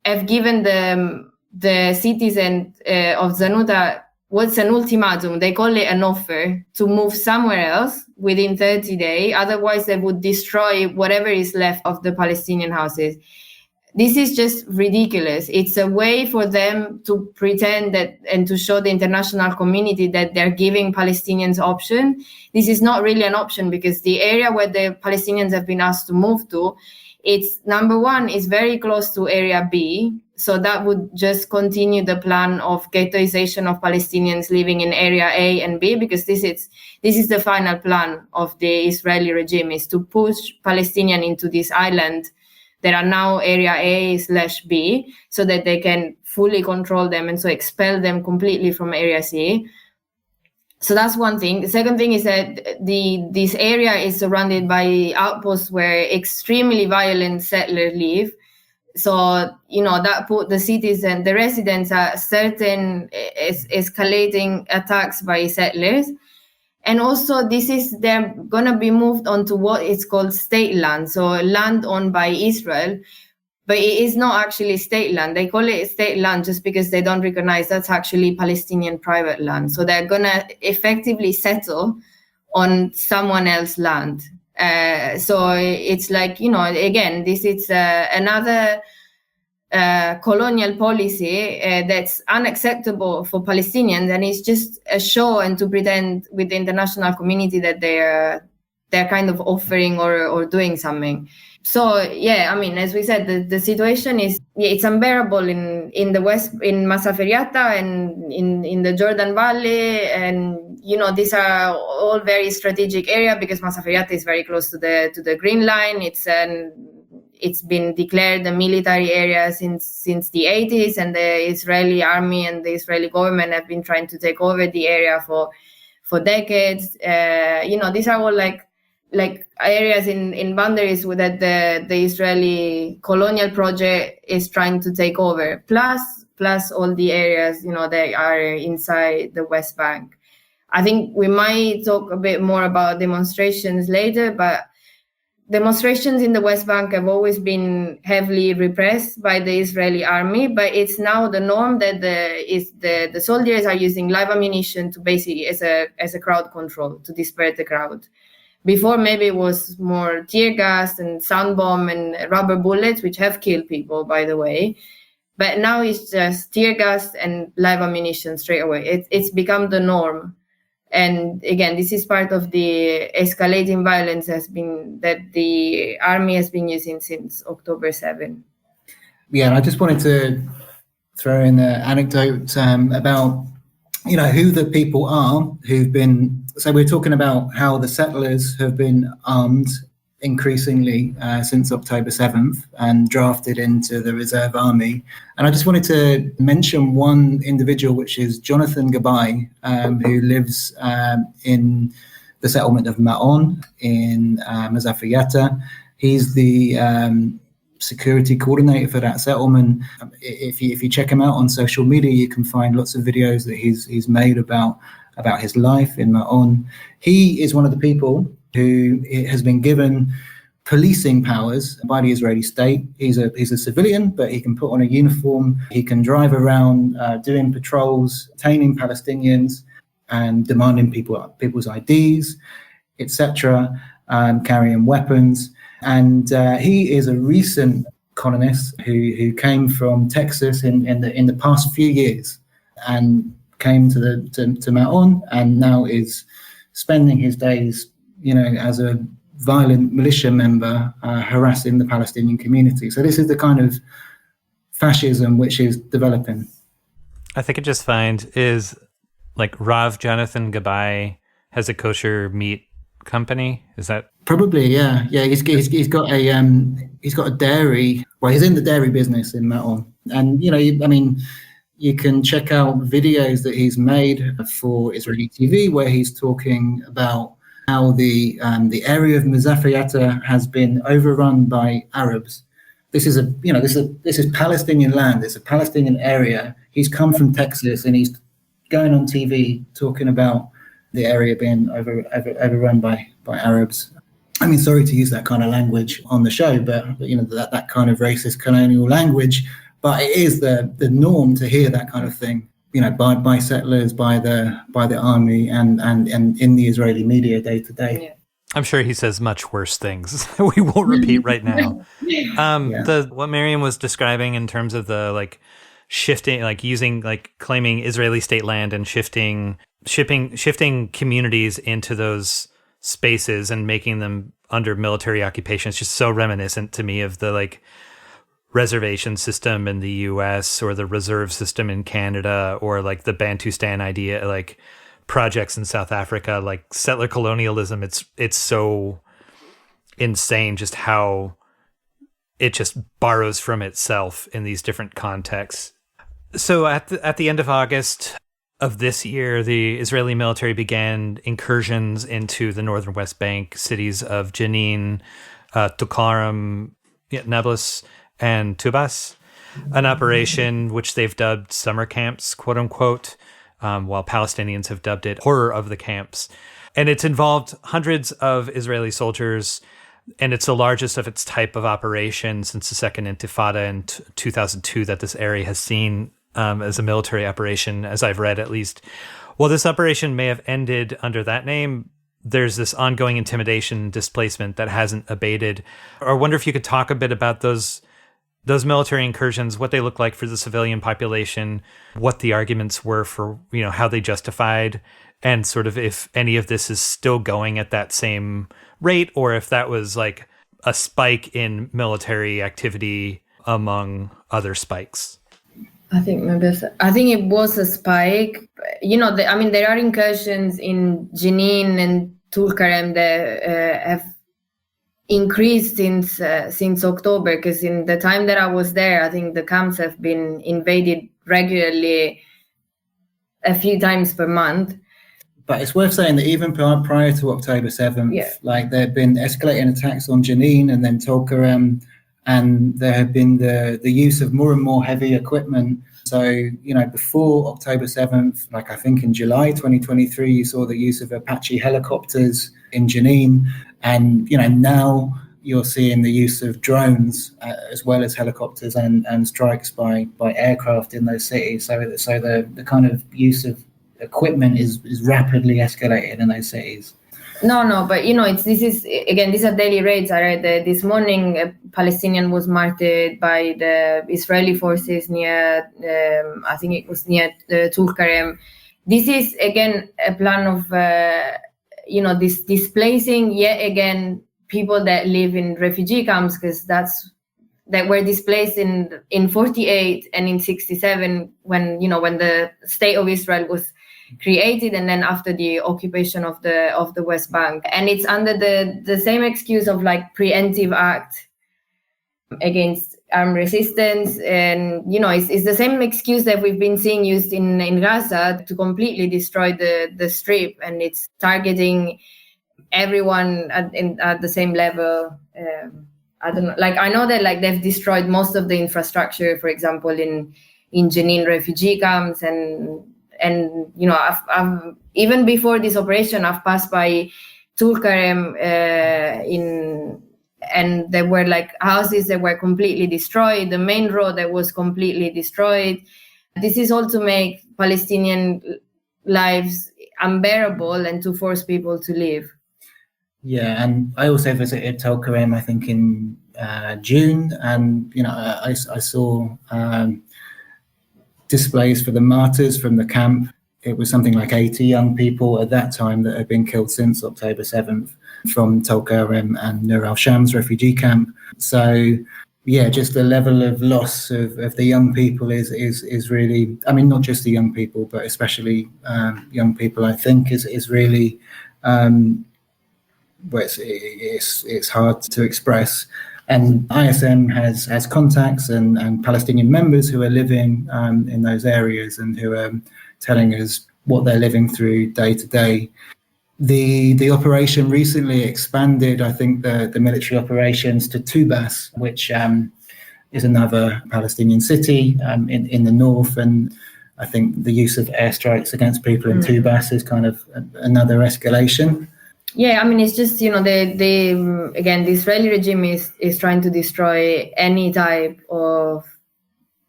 have given the citizen of Zanuta what's an ultimatum. They call it an offer to move somewhere else within 30 days. Otherwise, they would destroy whatever is left of the Palestinian houses. This is just ridiculous. It's a way for them to pretend that and to show the international community that they're giving Palestinians option. This is not really an option because the area where the Palestinians have been asked to move to, it's number one, is very close to Area B. So that would just continue the plan of ghettoization of Palestinians living in Area A and B, because this is the final plan of the Israeli regime, is to push Palestinians into this island that are now Area A/B, so that they can fully control them and so expel them completely from Area C. So that's one thing. The second thing is that this area is surrounded by outposts where extremely violent settlers live. So, that put the cities and the residents at certain escalating attacks by settlers. And also they're going to be moved onto what is called state land, so land owned by Israel, but it is not actually state land. They call it state land just because they don't recognize that's actually Palestinian private land. So they're going to effectively settle on someone else's land. So it's like, again, this is another colonial policy that's unacceptable for Palestinians, and it's just a show and to pretend with the international community that they're kind of offering or doing something. So yeah, I mean, as we said, the situation it's unbearable in the west, in Masaferiata and in the Jordan Valley, and these are all very strategic area because Masaferiata is very close to the Green Line. It's been declared a military area since the 80s, and the Israeli army and the Israeli government have been trying to take over the area for decades. These are all like areas in boundaries that the Israeli colonial project is trying to take over, plus all the areas, that are inside the West Bank. I think we might talk a bit more about demonstrations later, but demonstrations in the West Bank have always been heavily repressed by the Israeli army, but it's now the norm that the soldiers are using live ammunition to basically as a crowd control, to disperse the crowd. Before, maybe it was more tear gas and sound bomb and rubber bullets, which have killed people, by the way. But now it's just tear gas and live ammunition straight away. It's become the norm. And again, this is part of the escalating violence that the army has been using since October 7. Yeah, and I just wanted to throw in an anecdote about, who the people are who've been. So we're talking about how the settlers have been armed increasingly since October 7th and drafted into the reserve army. And I just wanted to mention one individual, which is Jonathan Gabai, who lives in the settlement of Ma'on in Mazafiyata. He's the security coordinator for that settlement. If you check him out on social media, you can find lots of videos that he's made about his life in Ma'on. He is one of the people who has been given policing powers by the Israeli state. He's a civilian, but he can put on a uniform. He can drive around doing patrols, detaining Palestinians and demanding people's IDs, etc., carrying weapons. And he is a recent colonist who came from Texas in the past few years and came to Ma'on, and now is spending his days, as a violent militia member, harassing the Palestinian community. So this is the kind of fascism which is developing. I think I just find is like Rav Jonathan Gabai has a kosher meat company. Is that probably? Yeah. He's got a dairy. Well, he's in the dairy business in Ma'on, and you can check out videos that he's made for Israeli TV where he's talking about how the area of Mazafiyata has been overrun by Arabs. This is Palestinian land. It's a Palestinian area. He's come from Texas and he's going on TV talking about the area being overrun by Arabs. I mean, sorry to use that kind of language on the show, but that kind of racist colonial language. But it is the norm to hear that kind of thing, by settlers, by the army, and in the Israeli media day to day. Yeah. I'm sure he says much worse things. We won't repeat right now. What Miriam was describing in terms of the shifting, claiming Israeli state land and shifting communities into those spaces and making them under military occupation. It's just so reminiscent to me of the reservation system in the US or the reserve system in Canada, or the Bantustan idea, projects in South Africa, settler colonialism. It's so insane just how it just borrows from itself in these different contexts. So at the end of August of this year, the Israeli military began incursions into the northern West Bank cities of Jenin, Tulkarm, Nablus, and Tubas, an operation which they've dubbed summer camps, quote unquote. while Palestinians have dubbed it horror of the camps. And it's involved hundreds of Israeli soldiers, and it's the largest of its type of operation since the Second Intifada in 2002 that this area has seen as a military operation, as I've read at least. While this operation may have ended under that name, there's this ongoing intimidation and displacement that hasn't abated. I wonder if you could talk a bit about those military incursions, what they look like for the civilian population, what the arguments were for, how they justified, and sort of if any of this is still going at that same rate, or if that was like a spike in military activity among other spikes. I think it was a spike. There are incursions in Jenin and Tulkarem that have increased since October, because in the time that I was there, I think the camps have been invaded regularly a few times per month. But it's worth saying that even prior to October 7th, like there have been escalating attacks on Jenin and then Tulkarem, and there have been the use of more and more heavy equipment. So, before October 7th, like I think in July 2023, you saw the use of Apache helicopters in Jenin. And, now you're seeing the use of drones as well as helicopters and strikes by aircraft in those cities. So the kind of use of equipment is rapidly escalating in those cities. No, but these are daily raids. I read this morning a Palestinian was martyred by the Israeli forces near, I think it was near Tulkarem. This is again a plan of, this displacing yet again people that live in refugee camps, because that were displaced in 48 and in 67 when the state of Israel was created, and then after the occupation of the West Bank. And it's under the same excuse of like preemptive act against armed resistance, and it's the same excuse that we've been seeing used in Gaza to completely destroy the strip, and it's targeting everyone at the same level. I don't know, like I know that like they've destroyed most of the infrastructure, for example in Jenin refugee camps, and I've even before this operation, I've passed by Tulkarem and there were like houses that were completely destroyed, the main road that was completely destroyed. This is all to make Palestinian lives unbearable and to force people to leave. Yeah, and I also visited Tulkarem, I think in June, and I saw displays for the martyrs from the camp. It was something like 80 young people at that time that had been killed since October 7th from Tulkarem and Nur al-Shams refugee camp. So, yeah, just the level of loss of the young people is really, I mean, not just the young people, but especially young people, I think, is really, it's hard to express. And ISM has contacts and Palestinian members who are living in those areas and who are telling us what they're living through day to day. The operation recently expanded, I think, the military operations to Tubas, which is another Palestinian city in the north. And I think the use of airstrikes against people in Tubas is kind of another escalation. Yeah, I mean, it's just, the Israeli regime is trying to destroy any type of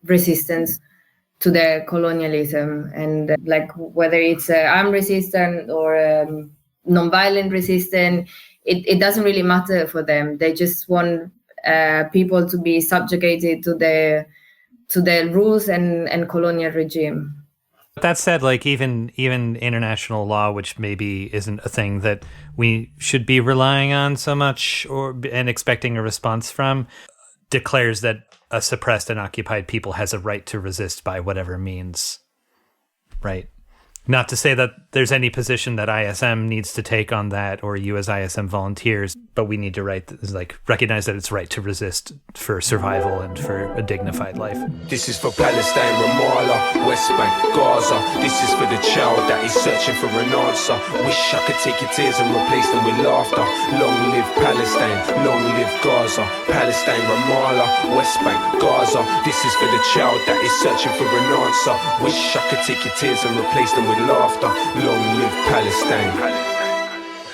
resistance to their colonialism. And like whether it's armed resistance or non-violent resistance, it doesn't really matter for them. They just want people to be subjugated to their rules and colonial regime. That said, like even international law, which maybe isn't a thing that we should be relying on so much and expecting a response from, declares that a suppressed and occupied people has a right to resist by whatever means, right? Not to say that there's any position that ISM needs to take on that, or you as ISM volunteers, but we need to recognize that it's right to resist for survival and for a dignified life. This is for Palestine, Ramallah, West Bank, Gaza. This is for the child that is searching for an answer. Wish I could take your tears and replace them with laughter. Long live Palestine, long live Gaza. Palestine, Ramallah, West Bank, Gaza. This is for the child that is searching for an answer. Wish I could take your tears and replace them with laughter. Long live Palestine.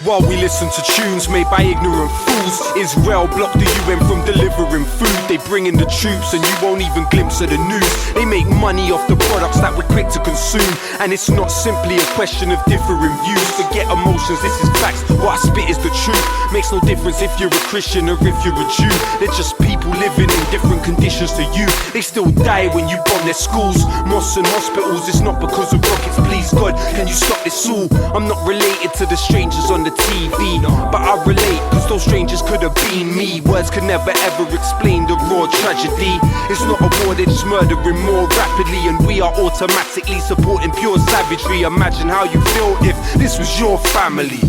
While we listen to tunes made by ignorant fools, Israel blocked the UN from delivering food. They bring in the troops and you won't even glimpse of the news. They make money off the products that we're quick to consume. And it's not simply a question of differing views. Forget emotions, this is facts. What I spit is the truth. Makes no difference if you're a Christian or if you're a Jew. They're just people living in different conditions to you. They still die when you bomb their schools, mosques and hospitals. It's not because of rockets, please God, can you stop this all? I'm not related to the strangers on the TV, but I relate, cause those strangers could have been me. Words could never ever explain the raw tragedy. It's not a war, they're just murdering more rapidly, and we are automatically supporting pure savagery. Imagine how you feel if this was your family.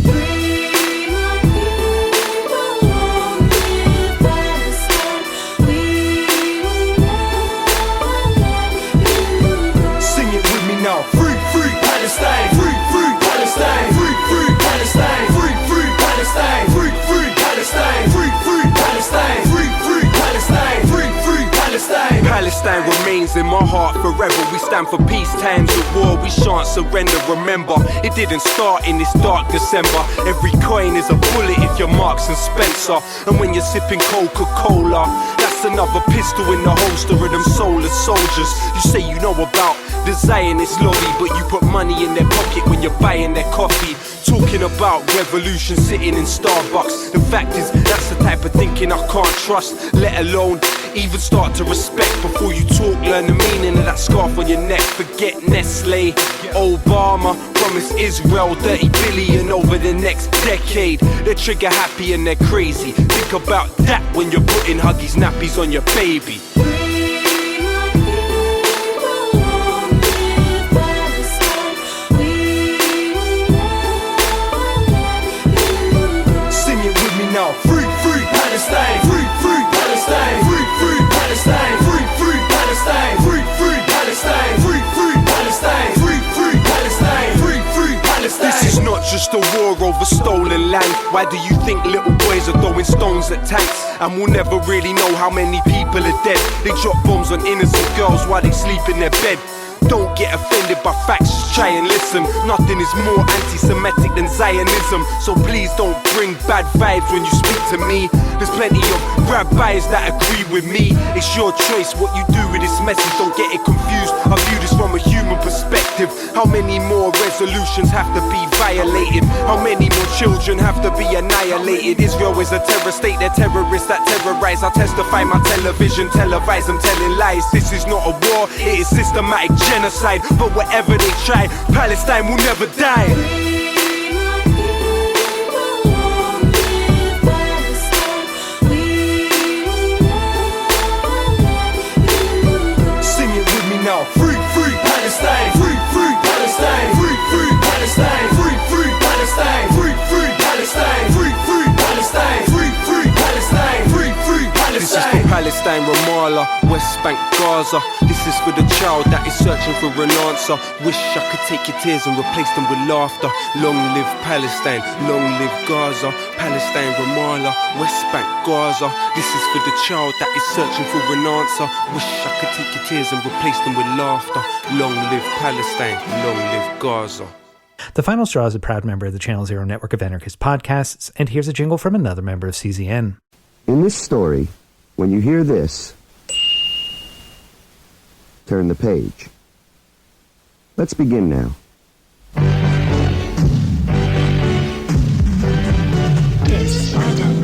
Sing it with me now. Free, free Palestine. Free, free Palestine. Free, free Palestine. Free, free Palestine. Free, free Palestine. Free, free Palestine. Free, free Palestine. Free, free Palestine. Palestine remains in my heart forever. We stand for peace, times of war. We shan't surrender. Remember, it didn't start in this dark December. Every coin is a bullet if you're Marks and Spencer. And when you're sipping Coca-Cola, that's another pistol in the holster of them soulless soldiers. You say you know about the Zionist lobby, but you put money in their pocket when you're buying their coffee. Talking about revolution sitting in Starbucks. The fact is, that's the type of thinking I can't trust, let alone even start to respect. Before you talk, learn the meaning of that scarf on your neck. Forget Nestle. Obama promised Israel 30 billion over the next decade. They're trigger happy and they're crazy. Think about that when you're putting Huggies nappies on your baby. Now. Free, free Palestine. Free, free Palestine. Free, free Palestine. Free, free Palestine. Free, free Palestine. Free, free Palestine. Free, free Palestine. Free, free Palestine. This is not just a war over stolen land. Why do you think little boys are throwing stones at tanks? And we'll never really know how many people are dead. They drop bombs on innocent girls while they sleep in their bed. Don't get offended by facts, just try and listen. Nothing is more anti-Semitic than Zionism. So please don't bring bad vibes when you speak to me. There's plenty of rabbis that agree with me. It's your choice what you do with this message, don't get it confused. I view this from a human perspective. How many more resolutions have to be violated? How many more children have to be annihilated? Israel is a terror state, they're terrorists that terrorize. I testify my television, televise them telling lies. This is not a war, it is systematic genocide. But whatever they try, Palestine will never die. Sing it with me now. Free, free Palestine. Free, free Palestine. Free, free Palestine. Free, free Palestine. Free, free Palestine. Free, free Palestine. Free, free Palestine. Free, free Palestine. This is for Palestine, Ramallah, West Bank, Gaza. This is for the child that is searching for an answer. Wish I could take your tears and replace them with laughter. Long live Palestine, long live Gaza. Palestine, Ramallah, West Bank, Gaza. This is for the child that is searching for an answer. Wish I could take your tears and replace them with laughter. Long live Palestine, long live Gaza. The Final Straw is a proud member of the Channel Zero network of anarchist podcasts, and here's a jingle from another member of CZN. In this story, when you hear this, turn the page. Let's begin now. This Adam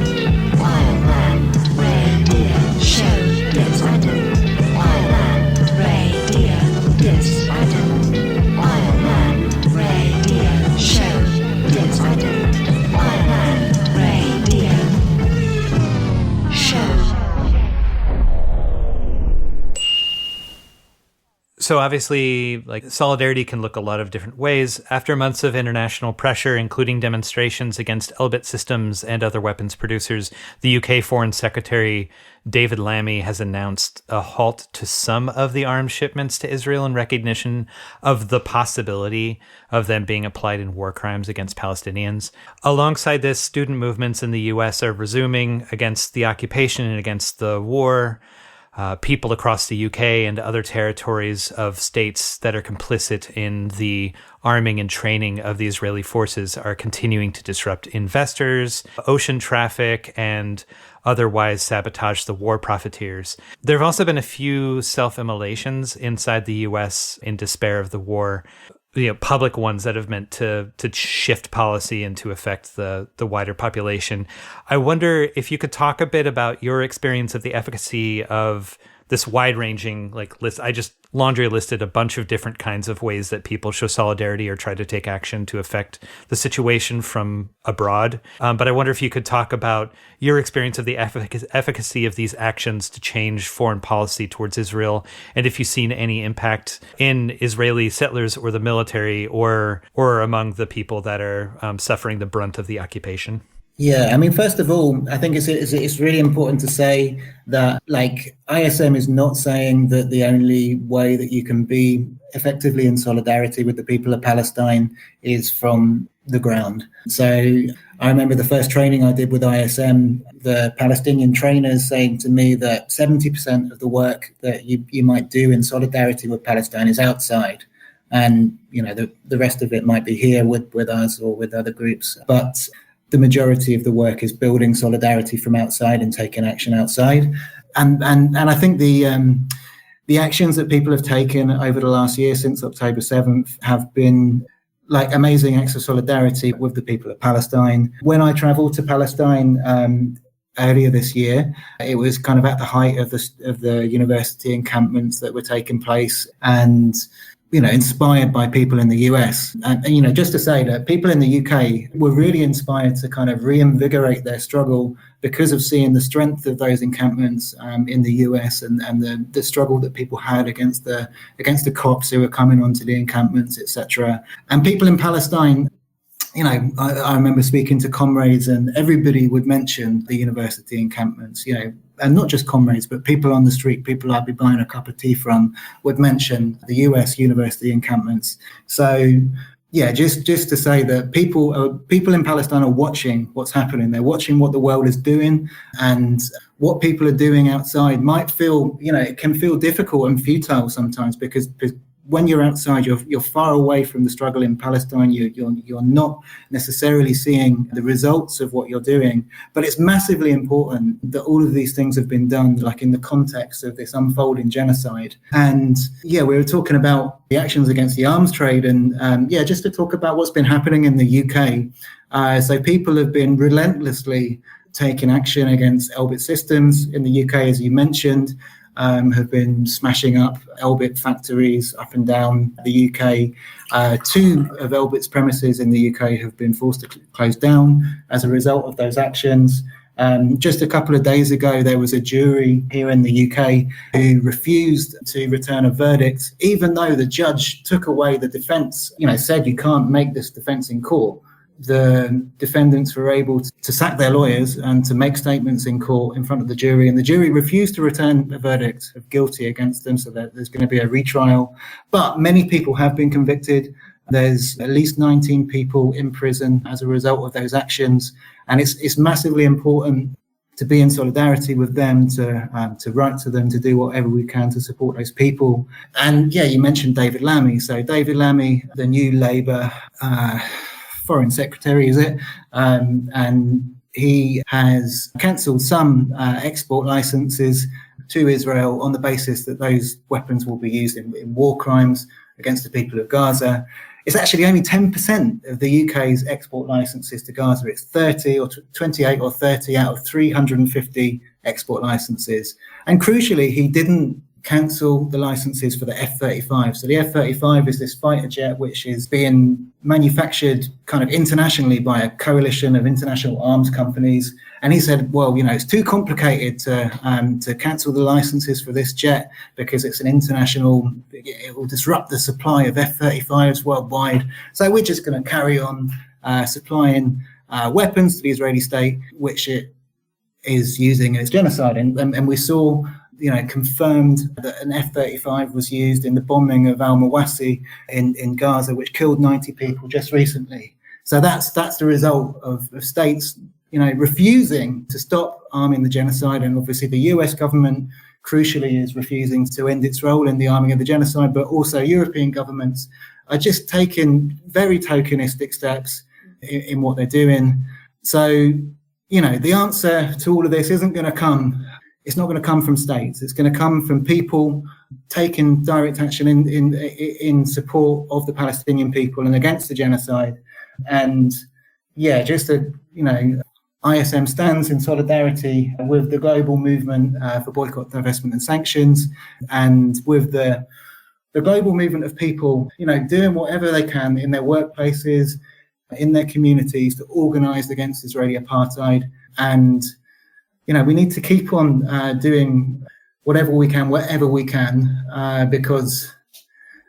Wildland Radio Show. This Adam Wildland Radio. This Adam Wildland Radio Show. This Adam Wildland Radio Show. So obviously, like, solidarity can look a lot of different ways. After months of international pressure, including demonstrations against Elbit Systems and other weapons producers, the UK Foreign Secretary David Lammy has announced a halt to some of the arms shipments to Israel in recognition of the possibility of them being applied in war crimes against Palestinians. Alongside this, student movements in the US are resuming against the occupation and against the war. People across the UK and other territories of states that are complicit in the arming and training of the Israeli forces are continuing to disrupt investors, ocean traffic, and otherwise sabotage the war profiteers. There have also been a few self-immolations inside the US in despair of the war, public ones that have meant to shift policy and to affect the wider population. I wonder if you could talk a bit about your experience of the efficacy of this wide-ranging list. I just laundry listed a bunch of different kinds of ways that people show solidarity or try to take action to affect the situation from abroad. But I wonder if you could talk about your experience of the efficacy of these actions to change foreign policy towards Israel, and if you've seen any impact in Israeli settlers or the military or among the people that are suffering the brunt of the occupation. Yeah, I mean, first of all, I think it's really important to say that, ISM is not saying that the only way that you can be effectively in solidarity with the people of Palestine is from the ground. So I remember the first training I did with ISM, the Palestinian trainers saying to me that 70% of the work that you might do in solidarity with Palestine is outside. And, the rest of it might be here with us or with other groups. But the majority of the work is building solidarity from outside and taking action outside. And I think the actions that people have taken over the last year since October 7th have been amazing acts of solidarity with the people of Palestine. When I traveled to Palestine earlier this year, it was kind of at the height of the university encampments that were taking place, and inspired by people in the US. And, just to say that people in the UK were really inspired to kind of reinvigorate their struggle because of seeing the strength of those encampments in the US and the struggle that people had against the cops who were coming onto the encampments, etc. And people in Palestine, I remember speaking to comrades, and everybody would mention the university encampments, and not just comrades, but people on the street, people I'd be buying a cup of tea from, would mention the US university encampments. So, yeah, just to say that people in Palestine are watching what's happening. They're watching what the world is doing, and what people are doing outside might feel, it can feel difficult and futile sometimes because when you're outside, you're far away from the struggle in Palestine. You're not necessarily seeing the results of what you're doing. But it's massively important that all of these things have been done, in the context of this unfolding genocide. And we were talking about the actions against the arms trade, and just to talk about what's been happening in the UK. So people have been relentlessly taking action against Elbit Systems in the UK, as you mentioned. Have been smashing up Elbit factories up and down the UK. Two of Elbit's premises in the UK have been forced to close down as a result of those actions. Just a couple of days ago, there was a jury here in the UK who refused to return a verdict, even though the judge took away the defence, said you can't make this defence in court. The defendants were able to sack their lawyers and to make statements in court in front of the jury, and the jury refused to return a verdict of guilty against them, so that there's going to be a retrial. But many people have been convicted. There's at least 19 people in prison as a result of those actions, and it's massively important to be in solidarity with them, to write to them, to do whatever we can to support those people. And you mentioned David Lammy. So David Lammy, the new Labour Foreign Secretary, is it? And he has cancelled some export licenses to Israel on the basis that those weapons will be used in war crimes against the people of Gaza. It's actually only 10% of the UK's export licenses to Gaza. It's 30 or 28 or 30 out of 350 export licenses. And crucially, he didn't cancel the licenses for the F-35. So the F-35 is this fighter jet which is being manufactured kind of internationally by a coalition of international arms companies. And he said, well, it's too complicated to cancel the licenses for this jet because it's an international, it will disrupt the supply of F-35s worldwide. So we're just going to carry on supplying weapons to the Israeli state, which it is using in its genocide. And we saw confirmed that an F-35 was used in the bombing of Al-Mawasi in Gaza, which killed 90 people just recently. So that's the result of states, refusing to stop arming the genocide. And obviously the US government, crucially, is refusing to end its role in the arming of the genocide, but also European governments are just taking very tokenistic steps in what they're doing. So, the answer to all of this isn't going to come. It's not going to come from states. It's going to come from people taking direct action in support of the Palestinian people and against the genocide. And ISM stands in solidarity with the global movement for boycott, divestment, and sanctions, and with the global movement of people, doing whatever they can in their workplaces, in their communities to organize against Israeli apartheid. And we need to keep on doing whatever we can, wherever we can, because,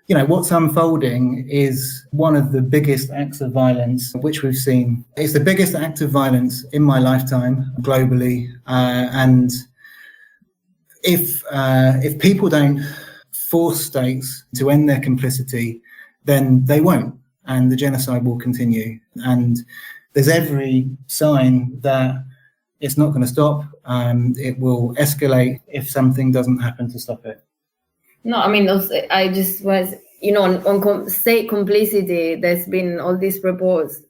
what's unfolding is one of the biggest acts of violence which we've seen. It's the biggest act of violence in my lifetime globally. And if people don't force states to end their complicity, then they won't, and the genocide will continue. And there's every sign that it's not going to stop. It will escalate if something doesn't happen to stop it. No, I mean, I just was, on state complicity, there's been all these reports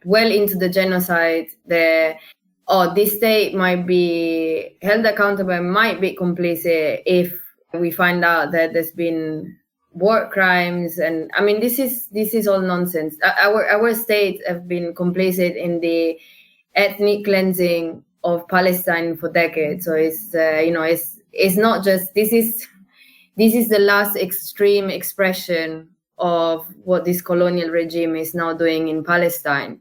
well into the genocide. This state might be held accountable, might be complicit if we find out that there's been war crimes. And I mean, this is all nonsense. Our states have been complicit in the ethnic cleansing of Palestine for decades. So it's not just this is the last extreme expression of what this colonial regime is now doing in Palestine.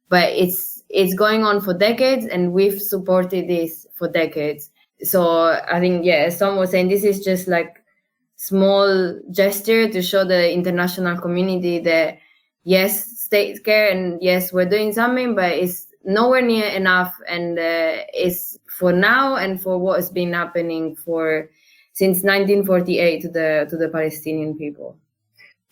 But it's going on for decades, and we've supported this for decades. So I think, as Tom was saying, this is just like small gesture to show the international community that yes, states care, and yes, we're doing something, but it's nowhere near enough, and it's for now and for what has been happening since 1948 to the Palestinian people.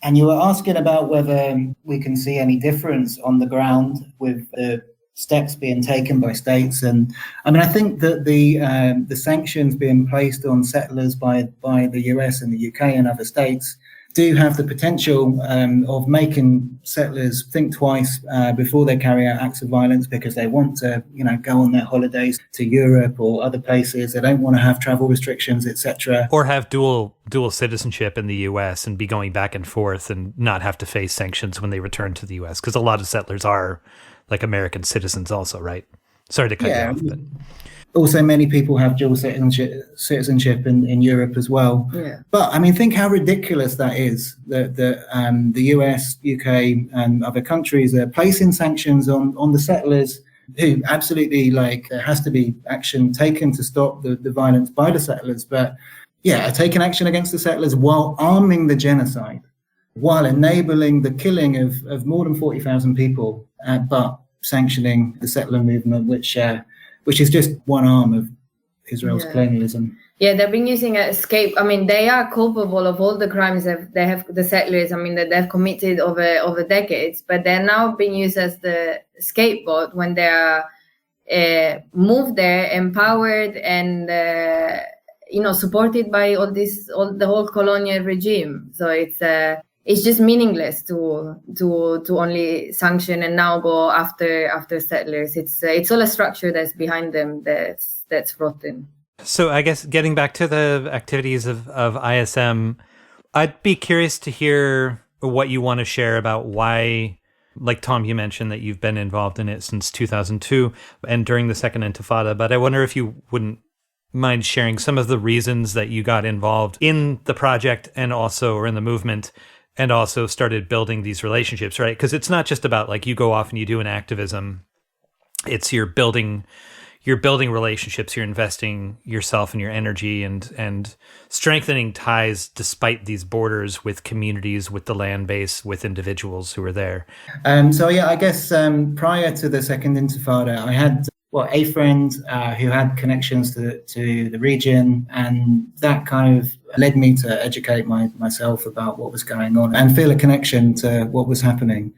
And you were asking about whether we can see any difference on the ground with the steps being taken by states. And I mean, I think that the sanctions being placed on settlers by the US and the UK and other states do have the potential of making settlers think twice before they carry out acts of violence, because they want to, go on their holidays to Europe or other places. They don't want to have travel restrictions, etc. Or have dual citizenship in the U.S. and be going back and forth and not have to face sanctions when they return to the U.S. Because a lot of settlers are like American citizens also, right? Sorry to cut you off, but... Also, many people have dual citizenship in Europe as well. Yeah. But I mean, think how ridiculous that is. That the US, UK, and other countries are placing sanctions on the settlers, who absolutely there has to be action taken to stop the violence by the settlers. But taking action against the settlers while arming the genocide, while enabling the killing of more than 40,000 people, but sanctioning the settler movement, which is just one arm of Israel's colonialism. Yeah, they've been using escape. I mean, they are culpable of all the crimes that they have, the settlers, that they've committed over decades, but they're now being used as the scapegoat when they are moved there, empowered, and supported by the whole colonial regime. So it's just meaningless to only sanction and now go after settlers. It's all a structure that's behind them that's rotten. So I guess getting back to the activities of ISM, I'd be curious to hear what you want to share about why, like Tom, you mentioned that you've been involved in it since 2002 and during the Second Intifada, but I wonder if you wouldn't mind sharing some of the reasons that you got involved in the project or in the movement, and also started building these relationships, right? Because it's not just about like you go off and you do an activism. It's you're building relationships, you're investing yourself and your energy and strengthening ties despite these borders with communities, with the land base, with individuals who are there. So yeah, I guess prior to the Second Intifada, I had a friend who had connections to the region, and that kind of led me to educate myself about what was going on and feel a connection to what was happening.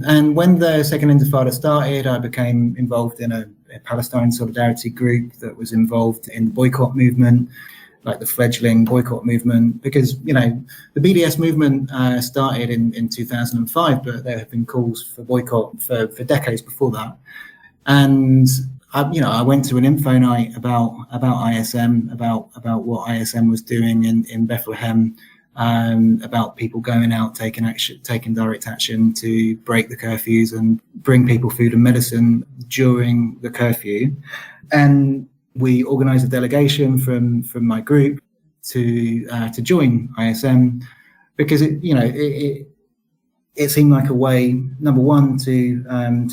And when the Second Intifada started, I became involved in a Palestine solidarity group that was involved in the boycott movement, like the fledgling boycott movement, because, you know, the BDS movement started in 2005, but there have been calls for boycott for decades before that. And I went to an info night about ISM, about what ISM was doing in Bethlehem, about people going out, taking direct action to break the curfews and bring people food and medicine during the curfew. And we organised a delegation from my group to join ISM, because it seemed like a way, number one, to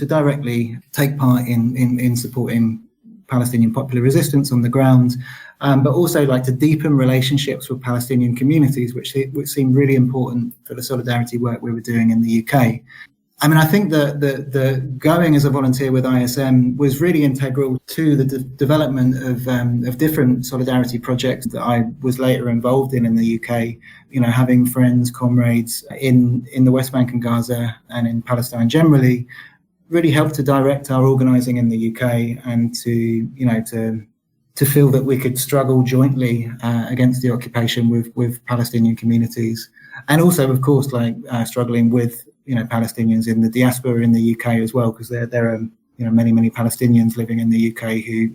directly take part in supporting Palestinian popular resistance on the ground, but also like to deepen relationships with Palestinian communities, which seemed really important for the solidarity work we were doing in the UK. I mean, I think that the going as a volunteer with ISM was really integral to the development of different solidarity projects that I was later involved in the UK. You know, having friends, comrades in the West Bank and Gaza and in Palestine generally really helped to direct our organising in the UK, and to feel that we could struggle jointly against the occupation with Palestinian communities, and also, of course, struggling with Palestinians in the diaspora in the UK as well, because there are many Palestinians living in the UK who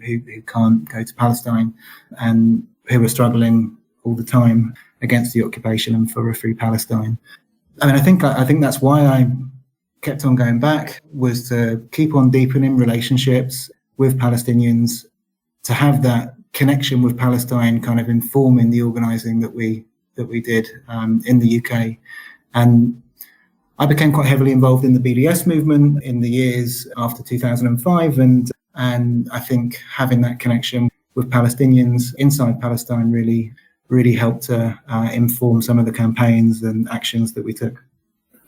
can't go to Palestine and who are struggling all the time against the occupation and for a free Palestine. I mean, I think that's why I kept on going back, was to keep on deepening relationships with Palestinians, to have that connection with Palestine kind of informing the organising that we did in the UK. And I became quite heavily involved in the BDS movement in the years after 2005, and I think having that connection with Palestinians inside Palestine really helped to inform some of the campaigns and actions that we took.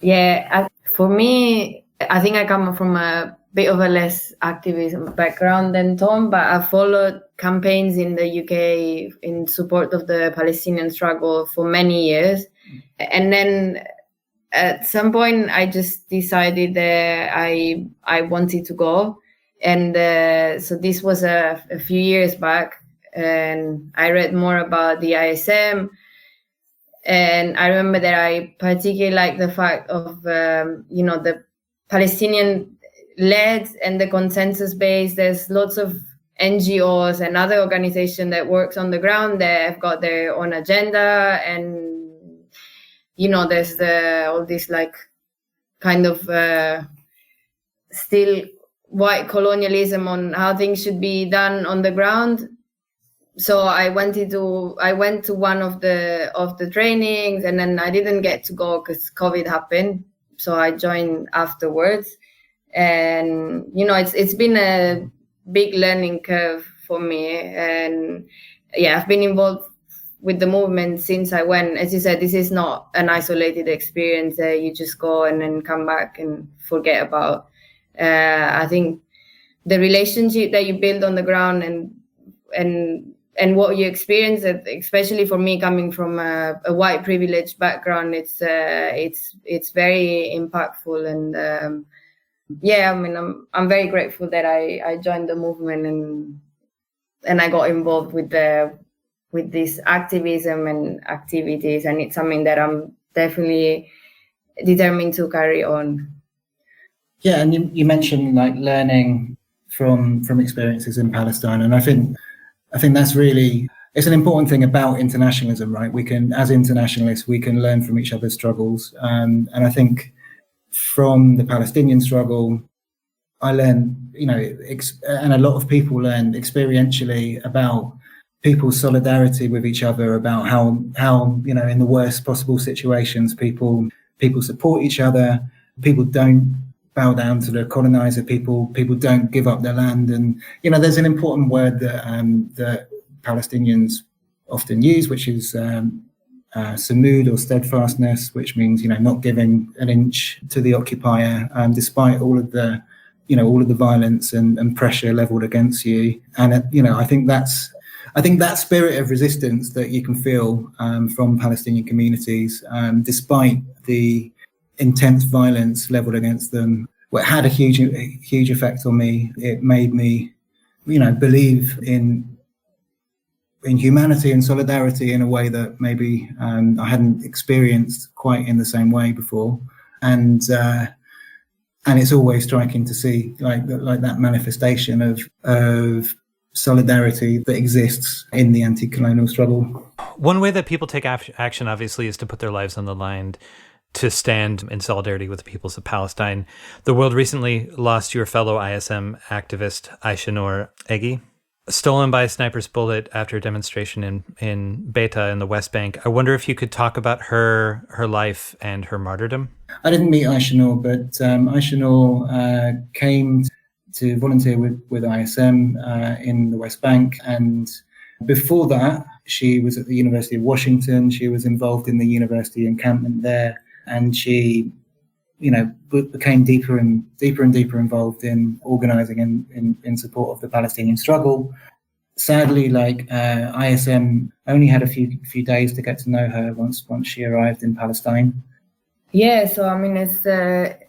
Yeah, for me, I think I come from a bit of a less activism background than Tom, but I followed campaigns in the UK in support of the Palestinian struggle for many years. And then at some point, I just decided that I wanted to go. And so this was a few years back, and I read more about the ISM. And I remember that I particularly liked the fact of, the Palestinian-led and the consensus-based. There's lots of NGOs and other organizations that works on the ground that have got their own agenda, and there's all this kind of still white colonialism on how things should be done on the ground. So I went to one of the trainings, and then I didn't get to go because COVID happened. So I joined afterwards, and it's been a big learning curve for me. And yeah, I've been involved with the movement since I went. As you said, this is not an isolated experience that you just go and then come back and forget about. I think the relationship that you build on the ground and what you experience, especially for me coming from a white privileged background, it's very impactful. And I'm very grateful that I joined the movement and I got involved with this activism and activities, and it's something that I'm definitely determined to carry on. Yeah, and you mentioned learning from experiences in Palestine, and I think that's really, it's an important thing about internationalism, right? As internationalists, we can learn from each other's struggles, and I think from the Palestinian struggle, I learned, and a lot of people learned experientially about people's solidarity with each other, about how in the worst possible situations people support each other. People don't bow down to the colonizer. People don't give up their land. And there's an important word that Palestinians often use, which is samud, or steadfastness, which means not giving an inch to the occupier, despite all of the violence and pressure leveled against you. And I think that spirit of resistance that you can feel from Palestinian communities, despite the intense violence leveled against them, had a huge effect on me. It made me, believe in humanity and solidarity in a way that maybe I hadn't experienced quite in the same way before. And it's always striking to see like that manifestation of solidarity that exists in the anti-colonial struggle. One way that people take action, obviously, is to put their lives on the line to stand in solidarity with the peoples of Palestine. The world recently lost your fellow ISM activist, Ayşenur Eygi, stolen by a sniper's bullet after a demonstration in Beta in the West Bank. I wonder if you could talk about her life and her martyrdom. I didn't meet Ayşenur, but Ayşenur came to volunteer with ISM in the West Bank. And before that, she was at the University of Washington. She was involved in the university encampment there. And she, became deeper and deeper involved in organizing in support of the Palestinian struggle. Sadly, ISM only had a few days to get to know her once she arrived in Palestine. Yeah, so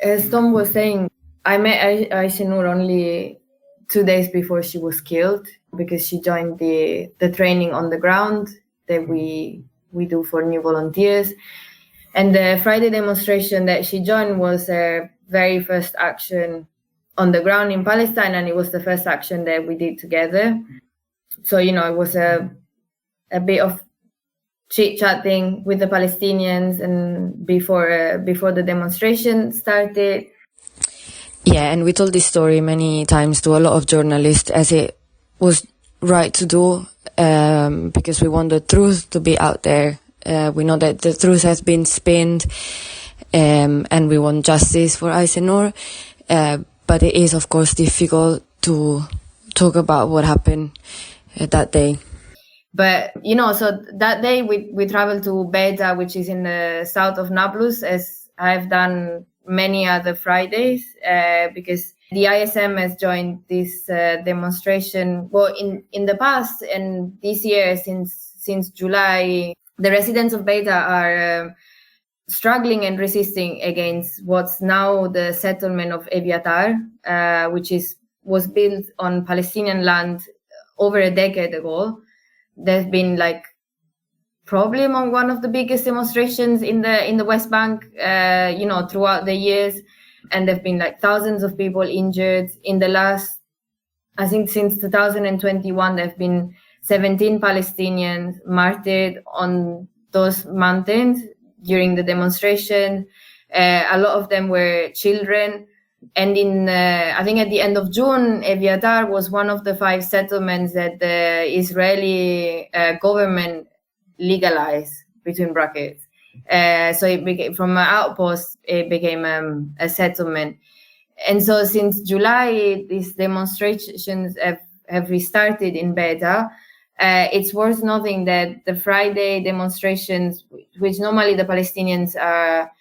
as Tom was saying, I met Ayşenur only 2 days before she was killed, because she joined the training on the ground that we do for new volunteers. And the Friday demonstration that she joined was her very first action on the ground in Palestine, and it was the first action that we did together. So, it was a bit of chit-chatting with the Palestinians and before the demonstration started. Yeah, and we told this story many times to a lot of journalists, as it was right to do, because we want the truth to be out there. We know that the truth has been spinned, and we want justice for Ayşenur. But it is, of course, difficult to talk about what happened that day. But, so that day we traveled to Beta, which is in the south of Nablus, as I've done many other Fridays, because the ISM has joined this demonstration. Well, in the past, and this year, since July, the residents of Beta are struggling and resisting against what's now the settlement of Eviatar, which was built on Palestinian land over a decade ago. There's been probably among one of the biggest demonstrations in the West Bank, throughout the years, and there've been thousands of people injured. In the last, I think since 2021, there've been 17 Palestinians martyred on those mountains during the demonstration. A lot of them were children. And I think at the end of June, Eviatar was one of the 5 settlements that the Israeli government legalized, between brackets. So it became, from an outpost, it became a settlement. And so since July, these demonstrations have restarted in Beta. It's worth noting that the Friday demonstrations, which normally the Palestinians are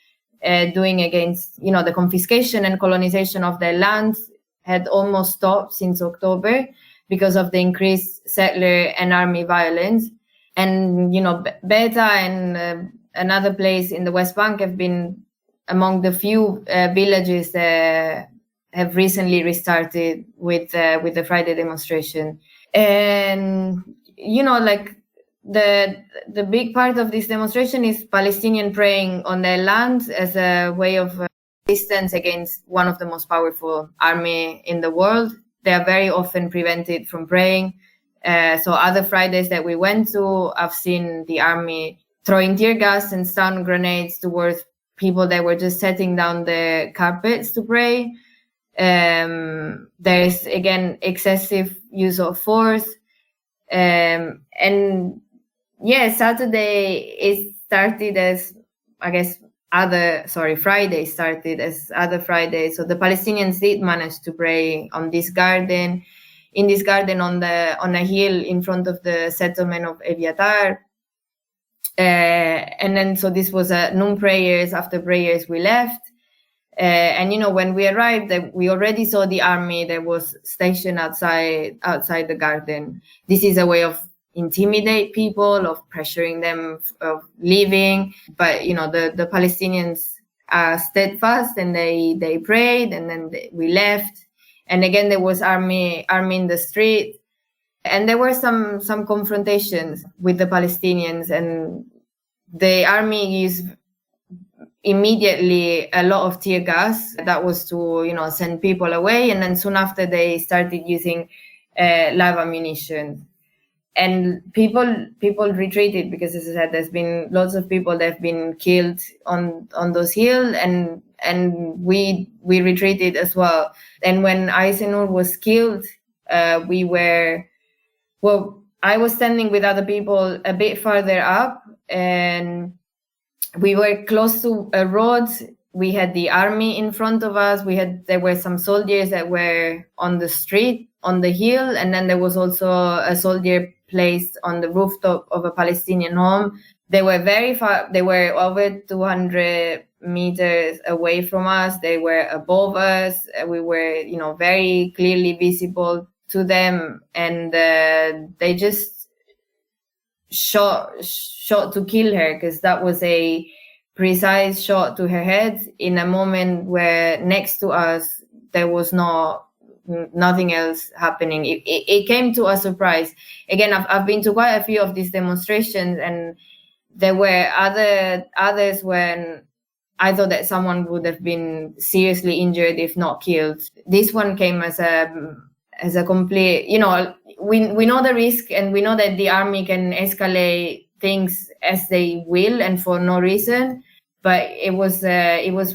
doing against, the confiscation and colonization of their lands, had almost stopped since October because of the increased settler and army violence. And, Beta and another place in the West Bank have been among the few villages that have recently restarted with the Friday demonstration. And, the big part of this demonstration is Palestinian praying on their lands as a way of resistance against one of the most powerful army in the world. They are very often prevented from praying. So other Fridays that we went to, I've seen the army throwing tear gas and stun grenades towards people that were just setting down the carpets to pray. There's, again, excessive use of force. And yeah, Saturday it started as, I guess, Friday started as other Fridays. So the Palestinians did manage to pray on this garden, on a hill in front of the settlement of Eviatar. And then, so this was noon prayers. After prayers, we left. And, when we arrived, we already saw the army that was stationed outside the garden. This is a way of intimidate people, of pressuring them of leaving. But, the Palestinians are steadfast, and they prayed, and then we left. And again, there was army in the street. And there were some confrontations with the Palestinians, and the army used immediately a lot of tear gas. That was to, send people away. And then soon after, they started using live ammunition. And people retreated because, as I said, there's been lots of people that have been killed on those hills, and we retreated as well. And when Ayşenur was killed, I was standing with other people a bit farther up, and we were close to a road. We had the army in front of us. There were some soldiers that were on the street, on the hill, and then there was also a soldier placed on the rooftop of a Palestinian home. They were very far. They were over 200 meters away from us. They were above us. We were, very clearly visible to them, and they just shot to kill her, because that was a precise shot to her head in a moment where next to us there was nothing else happening. It came to a surprise. Again, I've been to quite a few of these demonstrations, and there were others when I thought that someone would have been seriously injured, if not killed. This one came as a complete, we know the risk, and we know that the army can escalate things as they will and for no reason. But it was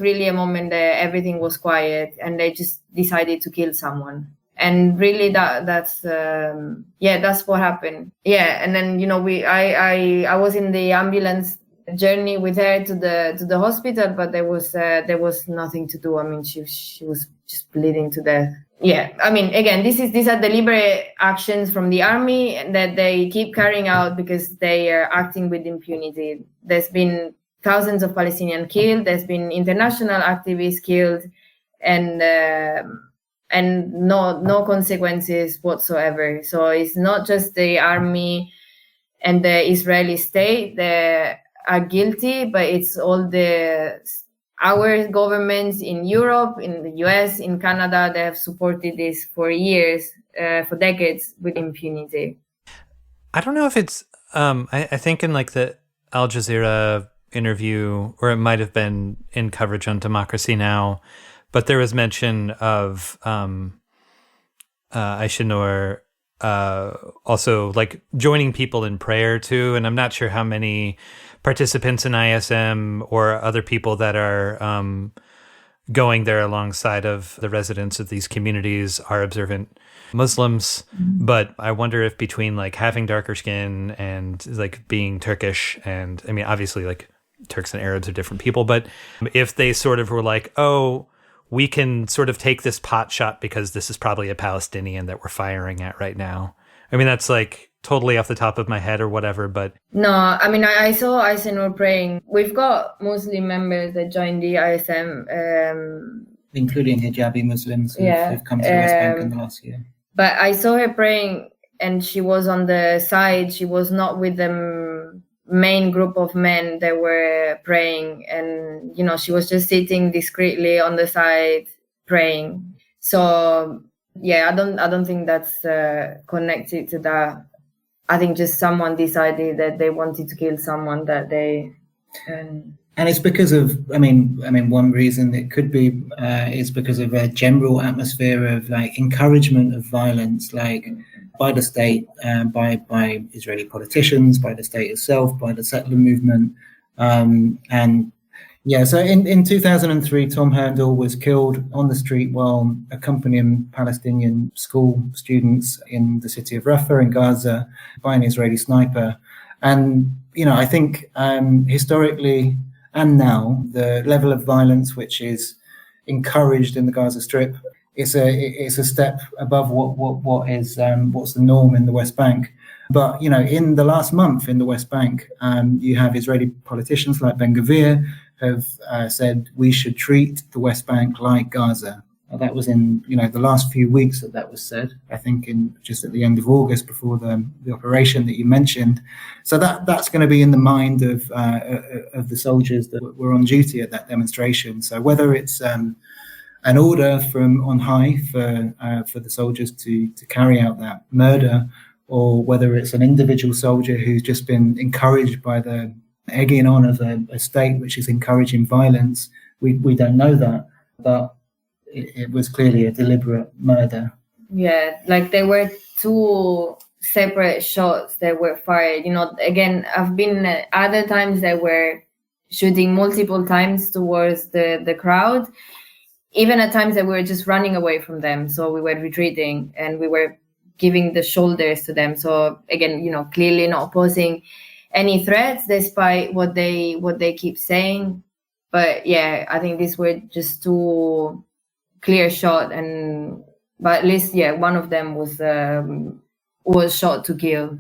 really a moment that everything was quiet, and they just decided to kill someone. And really, that's what happened. Yeah, and then I was in the ambulance journey with her to the hospital, but there was nothing to do. I mean, she was just bleeding to death. Yeah, I mean, again, these are deliberate actions from the army that they keep carrying out because they are acting with impunity. There's been thousands of Palestinians killed. There's been international activists killed, and no consequences whatsoever. So it's not just the army and the Israeli state that are guilty, but it's all our governments in Europe, in the US, in Canada, that have supported this for years, for decades, with impunity. I don't know if it's, I think in like the Al Jazeera interview, or it might have been in coverage on Democracy Now!, but there was mention of Ayşenur also like joining people in prayer too. And I'm not sure how many participants in ISM or other people that are going there alongside of the residents of these communities are observant Muslims. Mm-hmm. But I wonder if between like having darker skin and like being Turkish, and I mean, obviously like Turks and Arabs are different people, but if they sort of were like, oh, we can sort of take this pot shot because this is probably a Palestinian that we're firing at right now. I mean, that's like totally off the top of my head or whatever, but... No, I mean, I saw Ayşenur praying. We've got Muslim members that joined the ISM. Including hijabi Muslims who've come to the West Bank in the last year. But I saw her praying, and she was on the side. She was not with the main group of men that were praying. And, she was just sitting discreetly on the side praying. So, yeah, I don't think that's connected to that. I think just someone decided that they wanted to kill someone that they... And it's because of, I mean, one reason it could be is because of a general atmosphere of like encouragement of violence, like by the state, by Israeli politicians, by the state itself, by the settler movement. And, Yeah, so in 2003, Tom Herndl was killed on the street while accompanying Palestinian school students in the city of Rafah in Gaza by an Israeli sniper. And, I think historically and now, the level of violence which is encouraged in the Gaza Strip is a step above what's the norm in the West Bank. But, in the last month in the West Bank, you have Israeli politicians like Ben-Gvir have said we should treat the West Bank like Gaza. That was in the last few weeks that was said. I think in just at the end of August before the operation that you mentioned. So that's going to be in the mind of the soldiers that were on duty at that demonstration. So whether it's an order from on high for the soldiers to carry out that murder, or whether it's an individual soldier who's just been encouraged by the egging on of a state which is encouraging violence, we don't know that, but it was clearly a deliberate murder. Yeah, like there were two separate shots that were fired. Again, I've been other times they were shooting multiple times towards the crowd. Even at times that we were just running away from them. So we were retreating and we were giving the shoulders to them. So again, clearly not posing any threats despite what they keep saying. But yeah, I think these were just two clear shot, but at least one of them was shot to kill.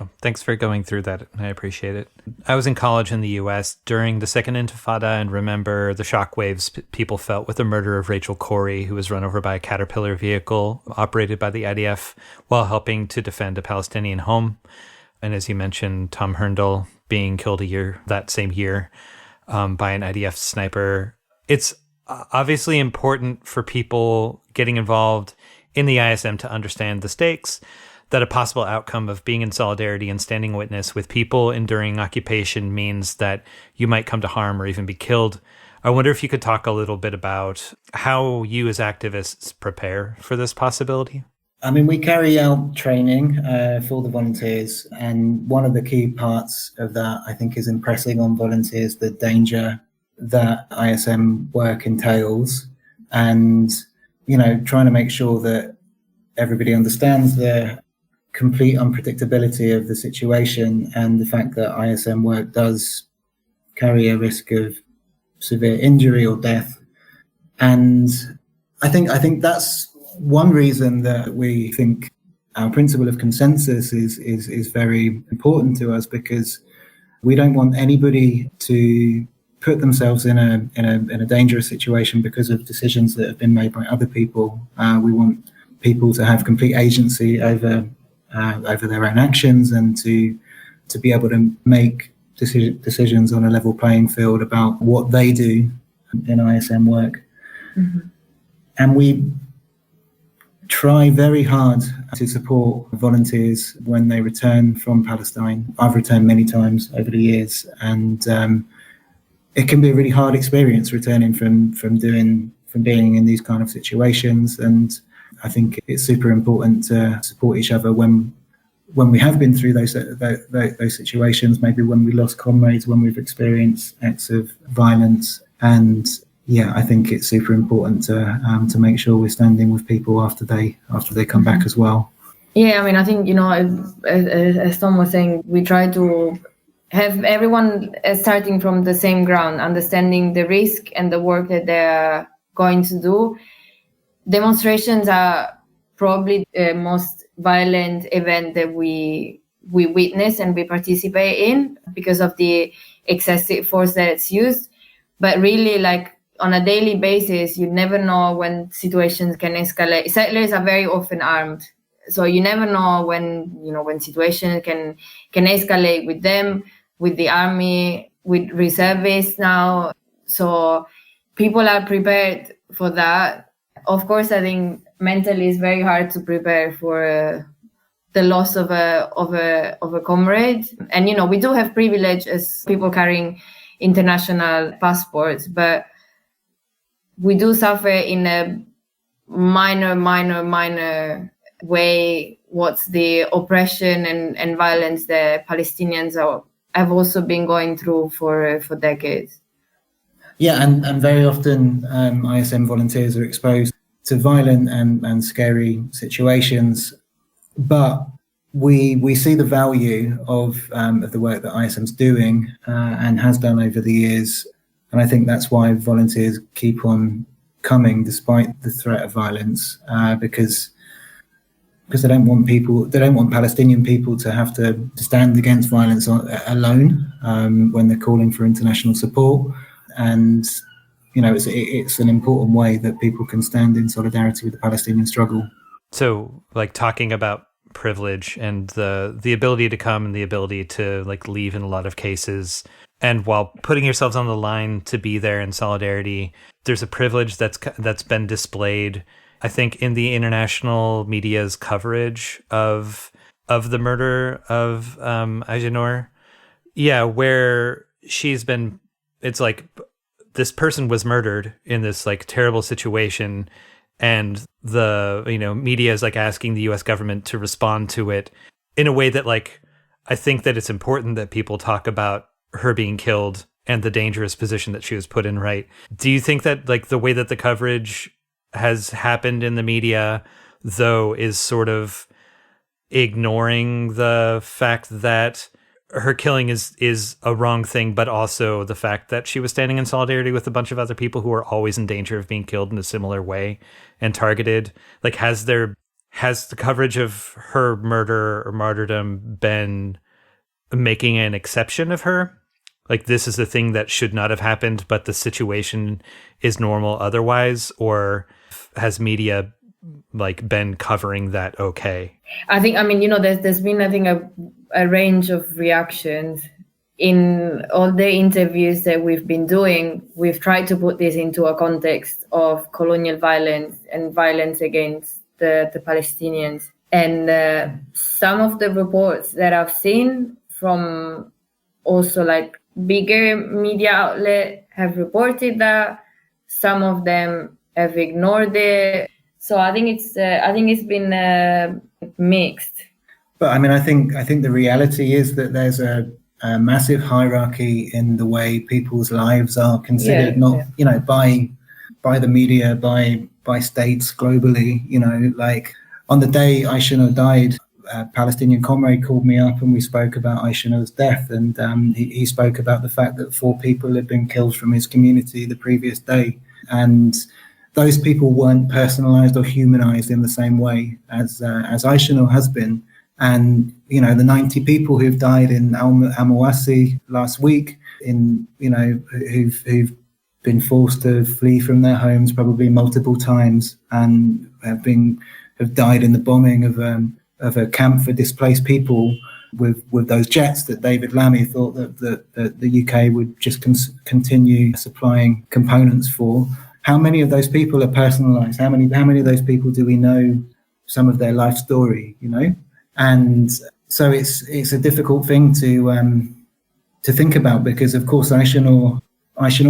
Oh, thanks for going through that. I appreciate it. I was in college in the US during the Second Intifada and remember the shockwaves people felt with the murder of Rachel Corrie, who was run over by a Caterpillar vehicle operated by the IDF while helping to defend a Palestinian home. And as you mentioned, Tom Herndl being killed that same year by an IDF sniper. It's obviously important for people getting involved in the ISM to understand the stakes, that a possible outcome of being in solidarity and standing witness with people enduring occupation means that you might come to harm or even be killed. I wonder if you could talk a little bit about how you as activists prepare for this possibility. I mean, we carry out training for the volunteers, and one of the key parts of that, I think, is impressing on volunteers the danger that ISM work entails, and trying to make sure that everybody understands the complete unpredictability of the situation and the fact that ISM work does carry a risk of severe injury or death. And I think that's one reason that we think our principle of consensus is very important to us, because we don't want anybody to put themselves in a dangerous situation because of decisions that have been made by other people. We want people to have complete agency over their own actions and to be able to make decisions on a level playing field about what they do in ISM work. Mm-hmm. And we try very hard to support volunteers when they return from Palestine. I've returned many times over the years, and it can be a really hard experience returning from being in these kind of situations. And I think it's super important to support each other when we have been through those situations, maybe when we lost comrades, when we've experienced acts of violence. And yeah, I think it's super important to make sure we're standing with people after they come back as well. Yeah, I mean, I think, as Tom was saying, we try to have everyone starting from the same ground, understanding the risk and the work that they're going to do. Demonstrations are probably the most violent event that we witness and we participate in because of the excessive force that's used. But really, like on a daily basis, you never know when situations can escalate. Settlers are very often armed, so you never know when situations can escalate with them, with the army, with reservists now. So people are prepared for that. Of course, I think mentally it's very hard to prepare for the loss of a comrade. And we do have privilege as people carrying international passports, but we do suffer in a minor way what's the oppression and violence that Palestinians have also been going through for decades. Yeah, and very often ISM volunteers are exposed to violent and scary situations, but we see the value of the work that ISM's doing and has done over the years, and I think that's why volunteers keep on coming despite the threat of violence, because they don't want Palestinian people to have to stand against violence alone when they're calling for international support. And it's an important way that people can stand in solidarity with the Palestinian struggle. So, like, talking about privilege and the ability to come and the ability to like leave in a lot of cases, and while putting yourselves on the line to be there in solidarity, there's a privilege that's been displayed, I think, in the international media's coverage of the murder of Ayşenur. Yeah, where it's like this person was murdered in this like terrible situation, and the media is like asking the US government to respond to it in a way that, like, I think that it's important that people talk about her being killed and the dangerous position that she was put in, right? Do you think that like the way that the coverage has happened in the media, though, is sort of ignoring the fact that her killing is a wrong thing, but also the fact that she was standing in solidarity with a bunch of other people who are always in danger of being killed in a similar way and targeted? Like, has the coverage of her murder or martyrdom been making an exception of her? Like, this is the thing that should not have happened, but the situation is normal otherwise? Or has media like been covering that okay? I think, there's been, I think, a range of reactions in all the interviews that we've been doing. We've tried to put this into a context of colonial violence and violence against the Palestinians. And some of the reports that I've seen from also like bigger media outlets have reported that. Some of them have ignored it. So I think it's been mixed. But I think the reality is that there's a massive hierarchy in the way people's lives are considered, by the media, by states globally. Like on the day Ayşenur died, a Palestinian comrade called me up and we spoke about Ayşenur's death, and he spoke about the fact that 4 people had been killed from his community the previous day, and those people weren't personalized or humanized in the same way as Ayşenur has been. And the 90 people who've died in Al-Mawasi last week, who've been forced to flee from their homes probably multiple times, and have died in the bombing of a camp for displaced people with those jets that David Lammy thought that the UK would just continue supplying components for. How many of those people are personalized? How many of those people do we know some of their life story? And so it's a difficult thing to think about, because of course Ayşenur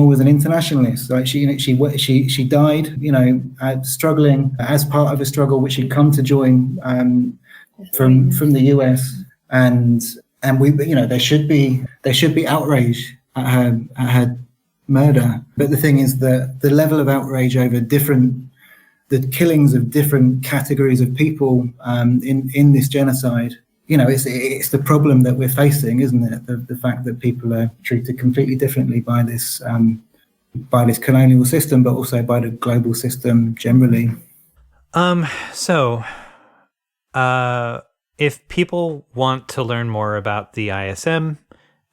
was an internationalist. Like she died, struggling as part of a struggle which she'd come to join from the US, and we there should be outrage at her murder. But the thing is that the level of outrage over the killings of different categories of people in this genocide, it's the problem that we're facing, isn't it? The fact that people are treated completely differently by this colonial system, but also by the global system generally. So if people want to learn more about the ISM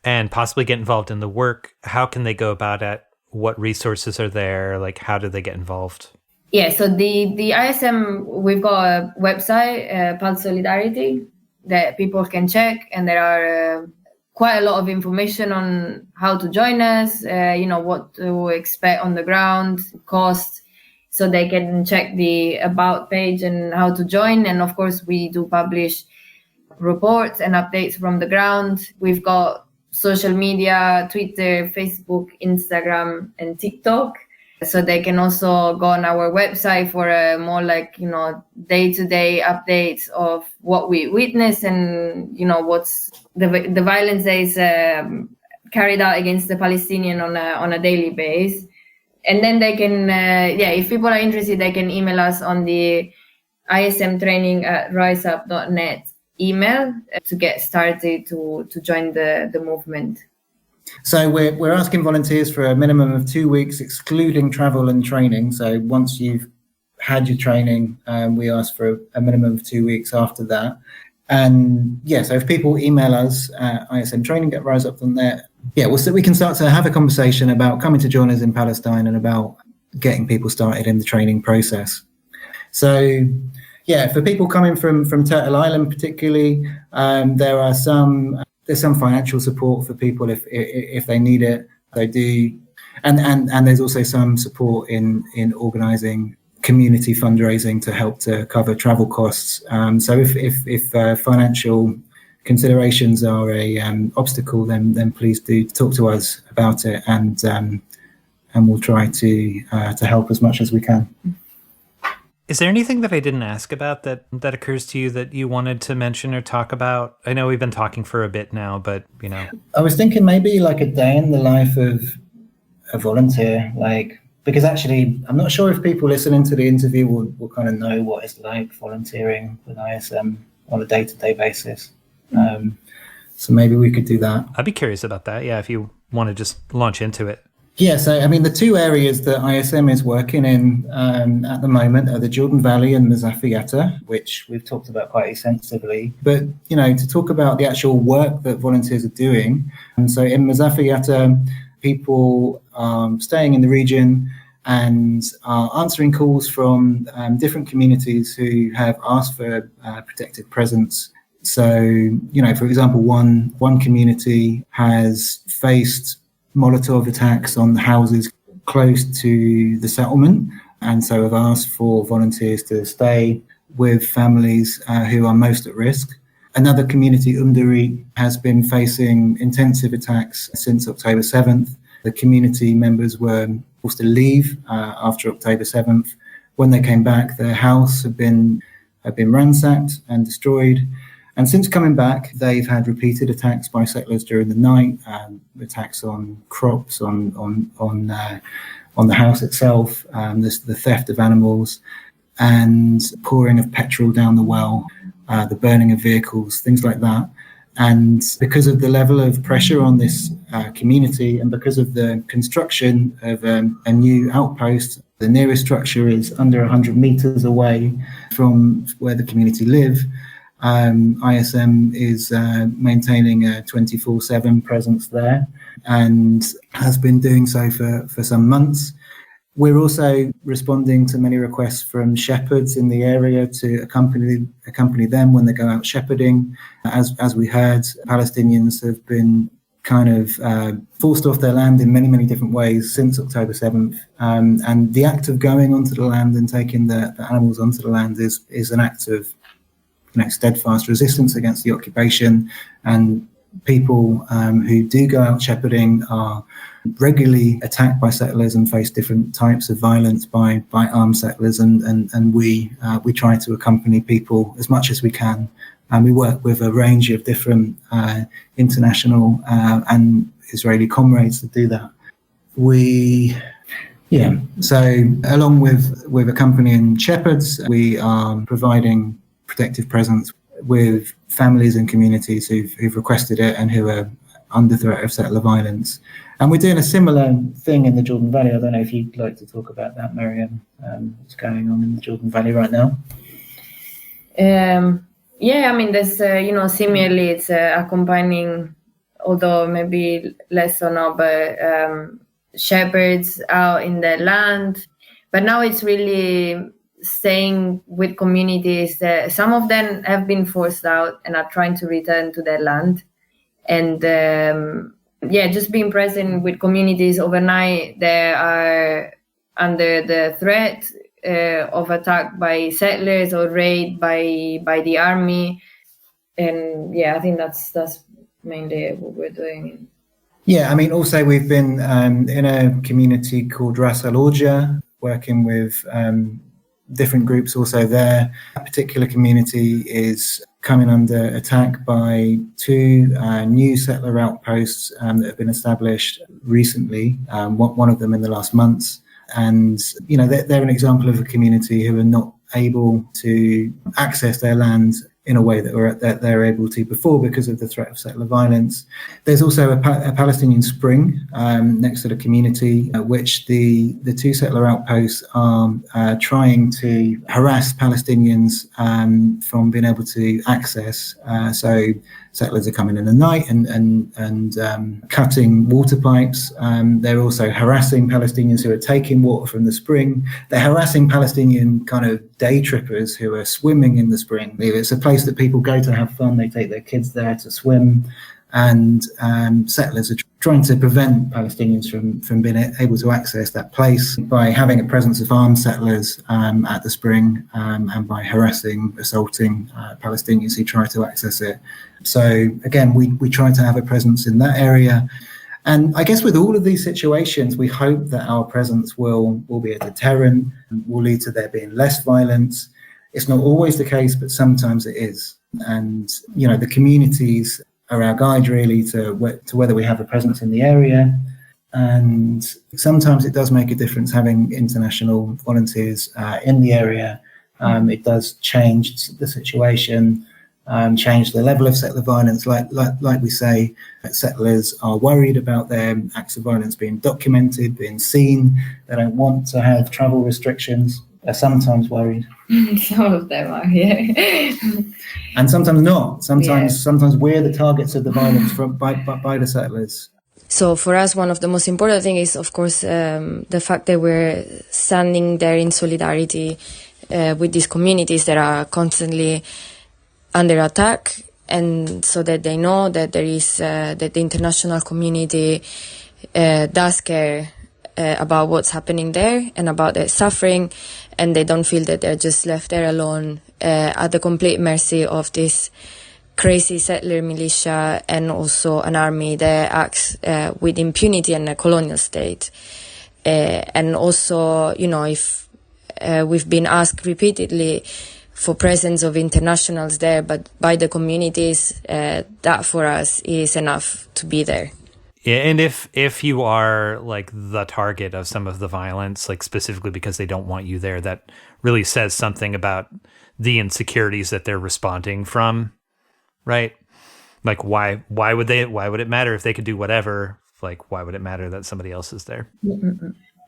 and possibly get involved in the work, how can they go about it? What resources are there? Like, how do they get involved? Yeah, so the ISM, we've got a website, Pulse Solidarity, that people can check, and there are quite a lot of information on how to join us, what to expect on the ground, cost, so they can check the About page and how to join. And of course, we do publish reports and updates from the ground. We've got social media, Twitter, Facebook, Instagram, and TikTok. So they can also go on our website for a more day-to-day updates of what we witness and, what's the violence that is carried out against the Palestinian on a daily basis. And then they can, if people are interested, they can email us on the ISM training at riseup.net email to get started to join the movement. So we're asking volunteers for a minimum of 2 weeks, excluding travel and training. So once you've had your training, we ask for a minimum of 2 weeks after that. And so if people email us at ismtraining@riseup.net, so we can start to have a conversation about coming to join us in Palestine and about getting people started in the training process. So for people coming from Turtle Island particularly, there's some financial support for people if they need it. They do, and there's also some support in organising community fundraising to help to cover travel costs. So if financial considerations are a obstacle, then please do talk to us about it, and we'll try to help as much as we can. Is there anything that I didn't ask about that occurs to you that you wanted to mention or talk about? I know we've been talking for a bit now, but I was thinking maybe like a day in the life of a volunteer, because actually I'm not sure if people listening to the interview will kind of know what it's like volunteering with ISM on a day-to-day basis. So maybe we could do that. I'd be curious about that. Yeah, if you want to just launch into it. Yeah, so I mean, the two areas that ISM is working in at the moment are the Jordan Valley and Mazafiyata, which we've talked about quite extensively. But, to talk about the actual work that volunteers are doing. And so in Mazafiyata, people are staying in the region and are answering calls from different communities who have asked for protective presence. So, for example, one community has faced Molotov attacks on the houses close to the settlement, and so have asked for volunteers to stay with families who are most at risk. Another community, Umduri, has been facing intensive attacks since October 7th. The community members were forced to leave after October 7th. When they came back, their house had been ransacked and destroyed. And since coming back, they've had repeated attacks by settlers during the night, attacks on crops, on the house itself, the theft of animals, and pouring of petrol down the well, the burning of vehicles, things like that. And because of the level of pressure on this community, and because of the construction of a new outpost, the nearest structure is under 100 meters away from where the community live. ISM is maintaining a 24/7 presence there and has been doing so for some months. We're also responding to many requests from shepherds in the area to accompany them when they go out shepherding. As we heard, Palestinians have been kind of forced off their land in many, many different ways since October 7th. And the act of going onto the land and taking the animals onto the land is an act of steadfast resistance against the occupation, and people who do go out shepherding are regularly attacked by settlers and face different types of violence by armed settlers, and we try to accompany people as much as we can, and we work with a range of different international and Israeli comrades to do that. So along with accompanying shepherds, we are providing protective presence with families and communities who've requested it and who are under threat of settler violence. And we're doing a similar thing in the Jordan Valley. I don't know if you'd like to talk about that, Mariam, what's going on in the Jordan Valley right now? There's, similarly, it's accompanying, although maybe less so now, but shepherds out in the land. But now it's really staying with communities. Some of them have been forced out and are trying to return to their land. And just being present with communities overnight. They are under the threat of attack by settlers or raid by the army. And I think that's mainly what we're doing. Yeah, I mean, also we've been in a community called Ras Al Orja, working with different groups also there. That particular community is coming under attack by two new settler outposts that have been established recently, one of them in the last months. And, they're an example of a community who are not able to access their land in a way that they're able to before because of the threat of settler violence. There's also a Palestinian spring next to the community, which the two settler outposts are trying to harass Palestinians from being able to access. So settlers are coming in the night and cutting water pipes. They're also harassing Palestinians who are taking water from the spring. They're harassing Palestinian kind of day trippers who are swimming in the spring. It's a place that people go to have fun. They take their kids there to swim. And settlers are trying to prevent Palestinians from being able to access that place by having a presence of armed settlers at the spring and by harassing, assaulting Palestinians who try to access it. So again, we try to have a presence in that area. And I guess with all of these situations, we hope that our presence will be a deterrent, will lead to there being less violence. It's not always the case, but sometimes it is. And, the communities are our guide really to whether we have a presence in the area. And sometimes it does make a difference having international volunteers in the area. It does change the situation, change the level of settler violence. Like we say, settlers are worried about their acts of violence being documented, being seen. They don't want to have travel restrictions. They're sometimes worried. Some of them are, yeah. And sometimes not. Sometimes we're the targets of the violence by the settlers. So for us, one of the most important things is, of course, the fact that we're standing there in solidarity with these communities that are constantly under attack, and so that they know that there is that the international community does care about what's happening there and about their suffering, and they don't feel that they're just left there alone at the complete mercy of this crazy settler militia and also an army that acts with impunity and a colonial state. And also, if we've been asked repeatedly for presence of internationals there, but by the communities, that for us is enough to be there. Yeah, and if you are like the target of some of the violence, like specifically because they don't want you there, that really says something about the insecurities that they're responding from, right? Like why would it matter if they could do whatever? Like why would it matter that somebody else is there?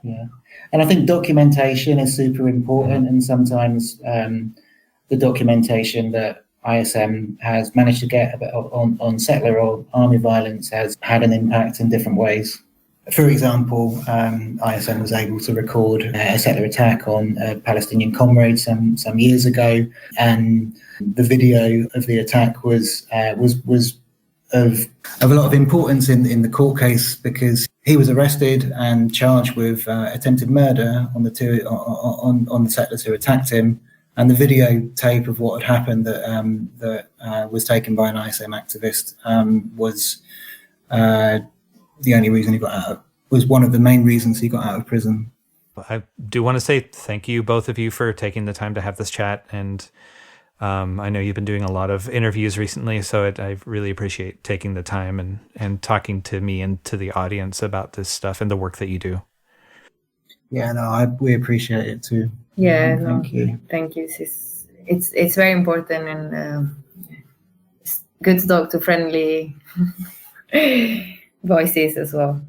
Yeah, and I think documentation is super important, and sometimes the documentation that ISM has managed to get on settler or army violence has had an impact in different ways. For example, ISM was able to record a settler attack on a Palestinian comrade some years ago, and the video of the attack was of a lot of importance in the court case because he was arrested and charged with attempted murder on the settlers who attacked him. And the videotape of what had happened that was taken by an ISM activist was the only reason he got out. Was one of the main reasons he got out of prison. I do want to say thank you, both of you, for taking the time to have this chat. And I know you've been doing a lot of interviews recently, so I really appreciate taking the time and talking to me and to the audience about this stuff and the work that you do. Yeah, no, we appreciate it too. Yeah, thank you. Thank you. It's very important, and it's good to talk to friendly voices as well.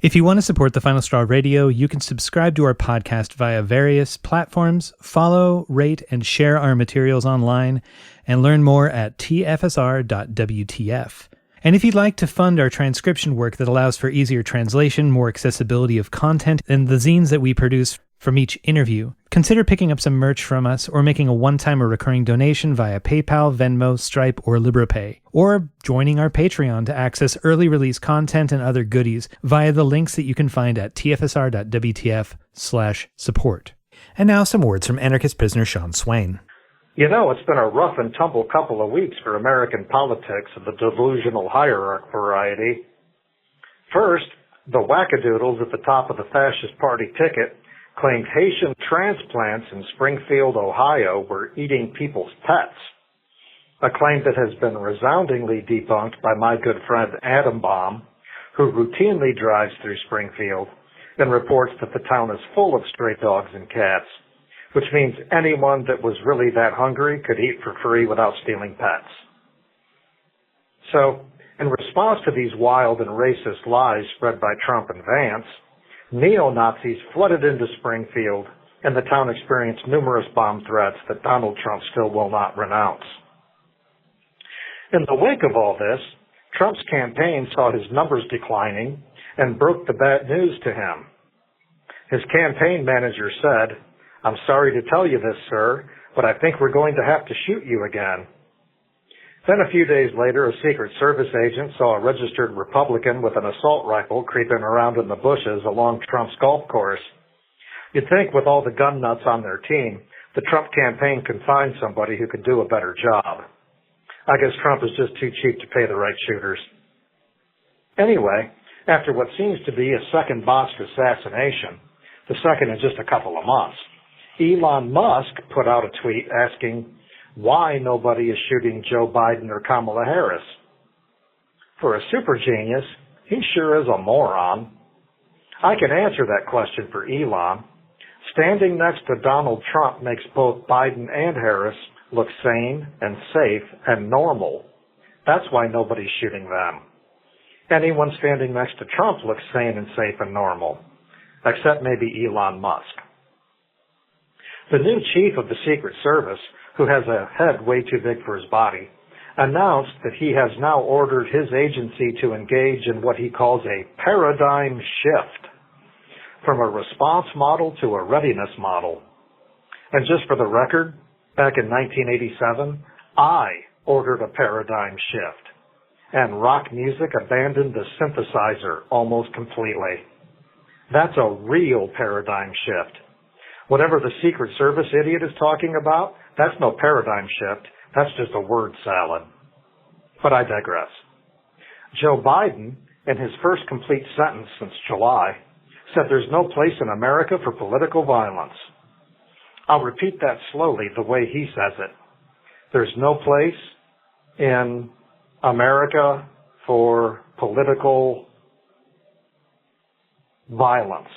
If you want to support The Final Straw Radio, you can subscribe to our podcast via various platforms, follow, rate, and share our materials online, and learn more at tfsr.wtf. And if you'd like to fund our transcription work that allows for easier translation, more accessibility of content, and the zines that we produce from each interview, consider picking up some merch from us or making a one-time or recurring donation via PayPal, Venmo, Stripe, or LibrePay, or joining our Patreon to access early release content and other goodies via the links that you can find at tfsr.wtf/support. And now some words from anarchist prisoner Sean Swain. It's been a rough and tumble couple of weeks for American politics of the delusional hierarch variety. First, the wackadoodles at the top of the fascist party ticket claimed Haitian transplants in Springfield, Ohio were eating people's pets. a claim that has been resoundingly debunked by my good friend Adam Baum, who routinely drives through Springfield and reports that the town is full of stray dogs and cats, which means anyone that was really that hungry could eat for free without stealing pets. So, in response to these wild and racist lies spread by Trump and Vance, neo-Nazis flooded into Springfield, and the town experienced numerous bomb threats that Donald Trump still will not renounce. In the wake of all this, Trump's campaign saw his numbers declining and broke the bad news to him. His campaign manager said, "I'm sorry to tell you this, sir, but I think we're going to have to shoot you again." Then a few days later, a Secret Service agent saw a registered Republican with an assault rifle creeping around in the bushes along Trump's golf course. You'd think with all the gun nuts on their team, the Trump campaign could find somebody who could do a better job. I guess Trump is just too cheap to pay the right shooters. Anyway, after what seems to be a second botched assassination, the second in just a couple of months, Elon Musk put out a tweet asking why nobody is shooting Joe Biden or Kamala Harris. For a super genius, he sure is a moron. I can answer that question for Elon. Standing next to Donald Trump makes both Biden and Harris look sane and safe and normal. That's why nobody's shooting them. Anyone standing next to Trump looks sane and safe and normal, except maybe Elon Musk. The new chief of the Secret Service, who has a head way too big for his body, announced that he has now ordered his agency to engage in what he calls a paradigm shift, from a response model to a readiness model. And just for the record, back in 1987, I ordered a paradigm shift, and rock music abandoned the synthesizer almost completely. That's a real paradigm shift. Whatever the Secret Service idiot is talking about, that's no paradigm shift. That's just a word salad. But I digress. Joe Biden, in his first complete sentence since July, said there's no place in America for political violence. I'll repeat that slowly the way he says it. There's no place in America for political violence.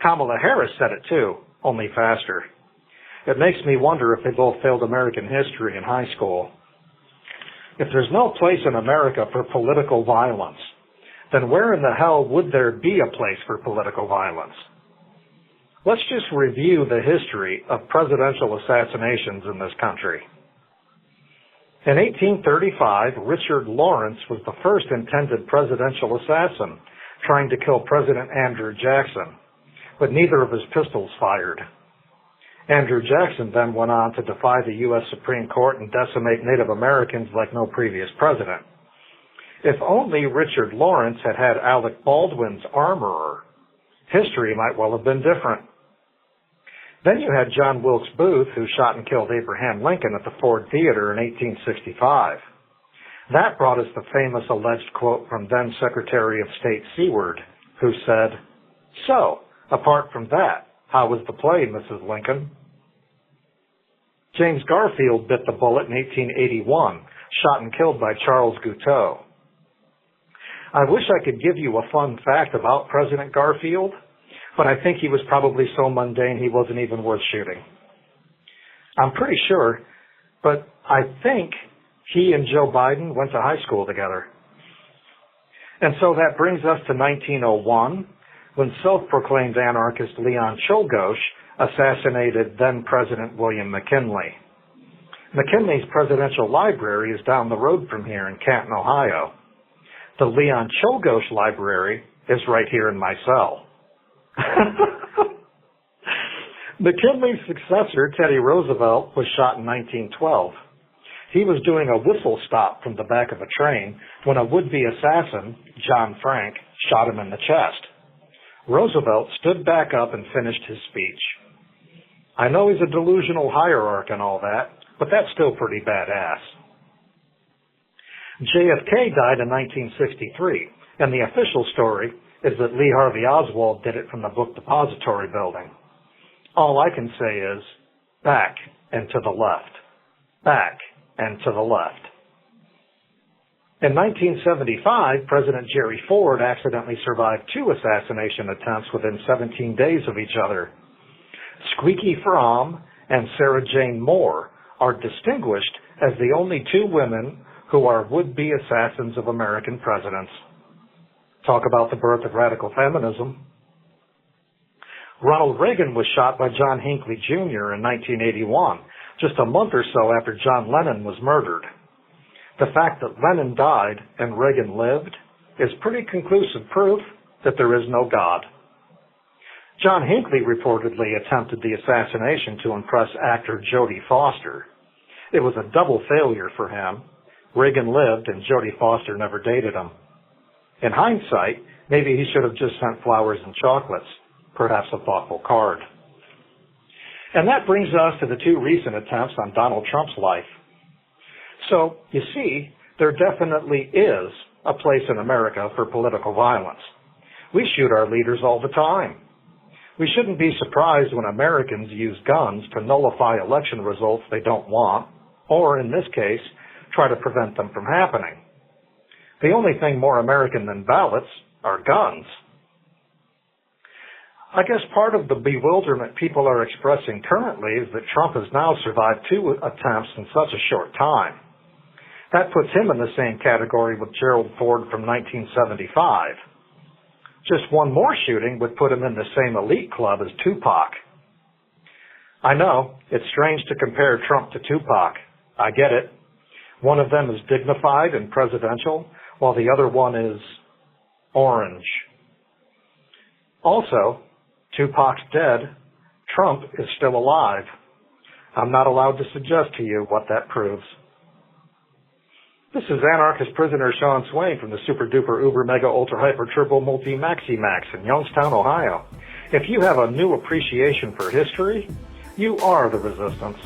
Kamala Harris said it too, only faster. It makes me wonder if they both failed American history in high school. If there's no place in America for political violence, then where in the hell would there be a place for political violence? Let's just review the history of presidential assassinations in this country. In 1835, Richard Lawrence was the first intended presidential assassin, trying to kill President Andrew Jackson, but neither of his pistols fired. Andrew Jackson then went on to defy the U.S. Supreme Court and decimate Native Americans like no previous president. If only Richard Lawrence had had Alec Baldwin's armorer, history might well have been different. Then you had John Wilkes Booth, who shot and killed Abraham Lincoln at the Ford Theater in 1865. That brought us the famous alleged quote from then Secretary of State Seward, who said, "So, apart from that, how was the play, Mrs. Lincoln?" James Garfield bit the bullet in 1881, shot and killed by Charles Guiteau. I wish I could give you a fun fact about President Garfield, but I think he was probably so mundane he wasn't even worth shooting. I'm pretty sure, but I think he and Joe Biden went to high school together. And so that brings us to 1901, when self-proclaimed anarchist Leon Czolgosz assassinated then-President William McKinley. McKinley's presidential library is down the road from here in Canton, Ohio. The Leon Czolgosz Library is right here in my cell. McKinley's successor, Teddy Roosevelt, was shot in 1912. He was doing a whistle stop from the back of a train when a would-be assassin, John Frank, shot him in the chest. Roosevelt stood back up and finished his speech. I know he's a delusional hierarch and all that, but that's still pretty badass. JFK died in 1963, and the official story is that Lee Harvey Oswald did it from the book depository building. All I can say is, back and to the left. back, and to the left. In 1975, President Jerry Ford accidentally survived 2 assassination attempts within 17 days of each other. Squeaky Fromm and Sarah Jane Moore are distinguished as the only 2 women who are would-be assassins of American presidents. Talk about the birth of radical feminism. Ronald Reagan was shot by John Hinckley Jr. in 1981, just a month or so after John Lennon was murdered. The fact that Lennon died and Reagan lived is pretty conclusive proof that there is no God. John Hinckley reportedly attempted the assassination to impress actor Jodie Foster. It was a double failure for him. Reagan lived and Jodie Foster never dated him. In hindsight, maybe he should have just sent flowers and chocolates, perhaps a thoughtful card. And that brings us to the 2 recent attempts on Donald Trump's life. So, you see, there definitely is a place in America for political violence. We shoot our leaders all the time. We shouldn't be surprised when Americans use guns to nullify election results they don't want, or in this case, try to prevent them from happening. The only thing more American than ballots are guns. I guess part of the bewilderment people are expressing currently is that Trump has now survived 2 attempts in such a short time. That puts him in the same category with Gerald Ford from 1975. Just 1 more shooting would put him in the same elite club as Tupac. I know, it's strange to compare Trump to Tupac. I get it. One of them is dignified and presidential, while the other one is orange. Also, Tupac's dead. Trump is still alive. I'm not allowed to suggest to you what that proves. This is anarchist prisoner Sean Swain from the Super Duper Uber Mega Ultra Hyper Turbo Multi Maxi Max in Youngstown, Ohio. If you have a new appreciation for history, you are the resistance.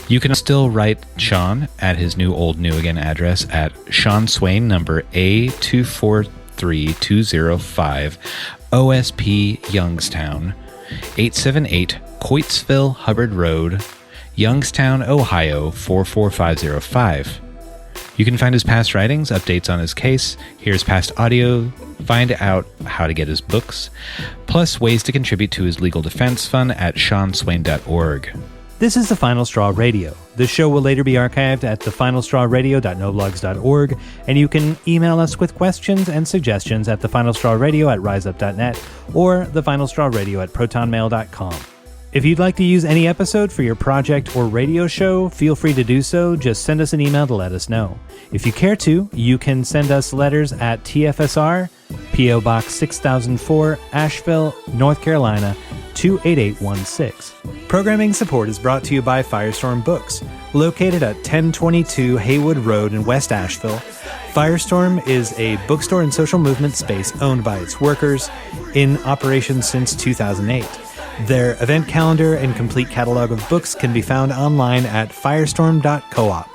You can still write Sean at his new old new again address at Sean Swain number A243205 OSP Youngstown 878 Coatesville Hubbard Road, Youngstown, Ohio 44505. You can find his past writings, updates on his case, hear his past audio, find out how to get his books, plus ways to contribute to his legal defense fund at seanswain.org. This is The Final Straw Radio. The show will later be archived at thefinalstrawradio.noblogs.org, and you can email us with questions and suggestions at thefinalstrawradio@riseup.net or thefinalstrawradio@protonmail.com. If you'd like to use any episode for your project or radio show, feel free to do so. Just send us an email to let us know. If you care to, you can send us letters at TFSR, P.O. Box 6004, Asheville, North Carolina, 28816. Programming support is brought to you by Firestorm Books, located at 1022 Haywood Road in West Asheville. Firestorm is a bookstore and social movement space owned by its workers, in operation since 2008. Their event calendar and complete catalog of books can be found online at firestorm.coop.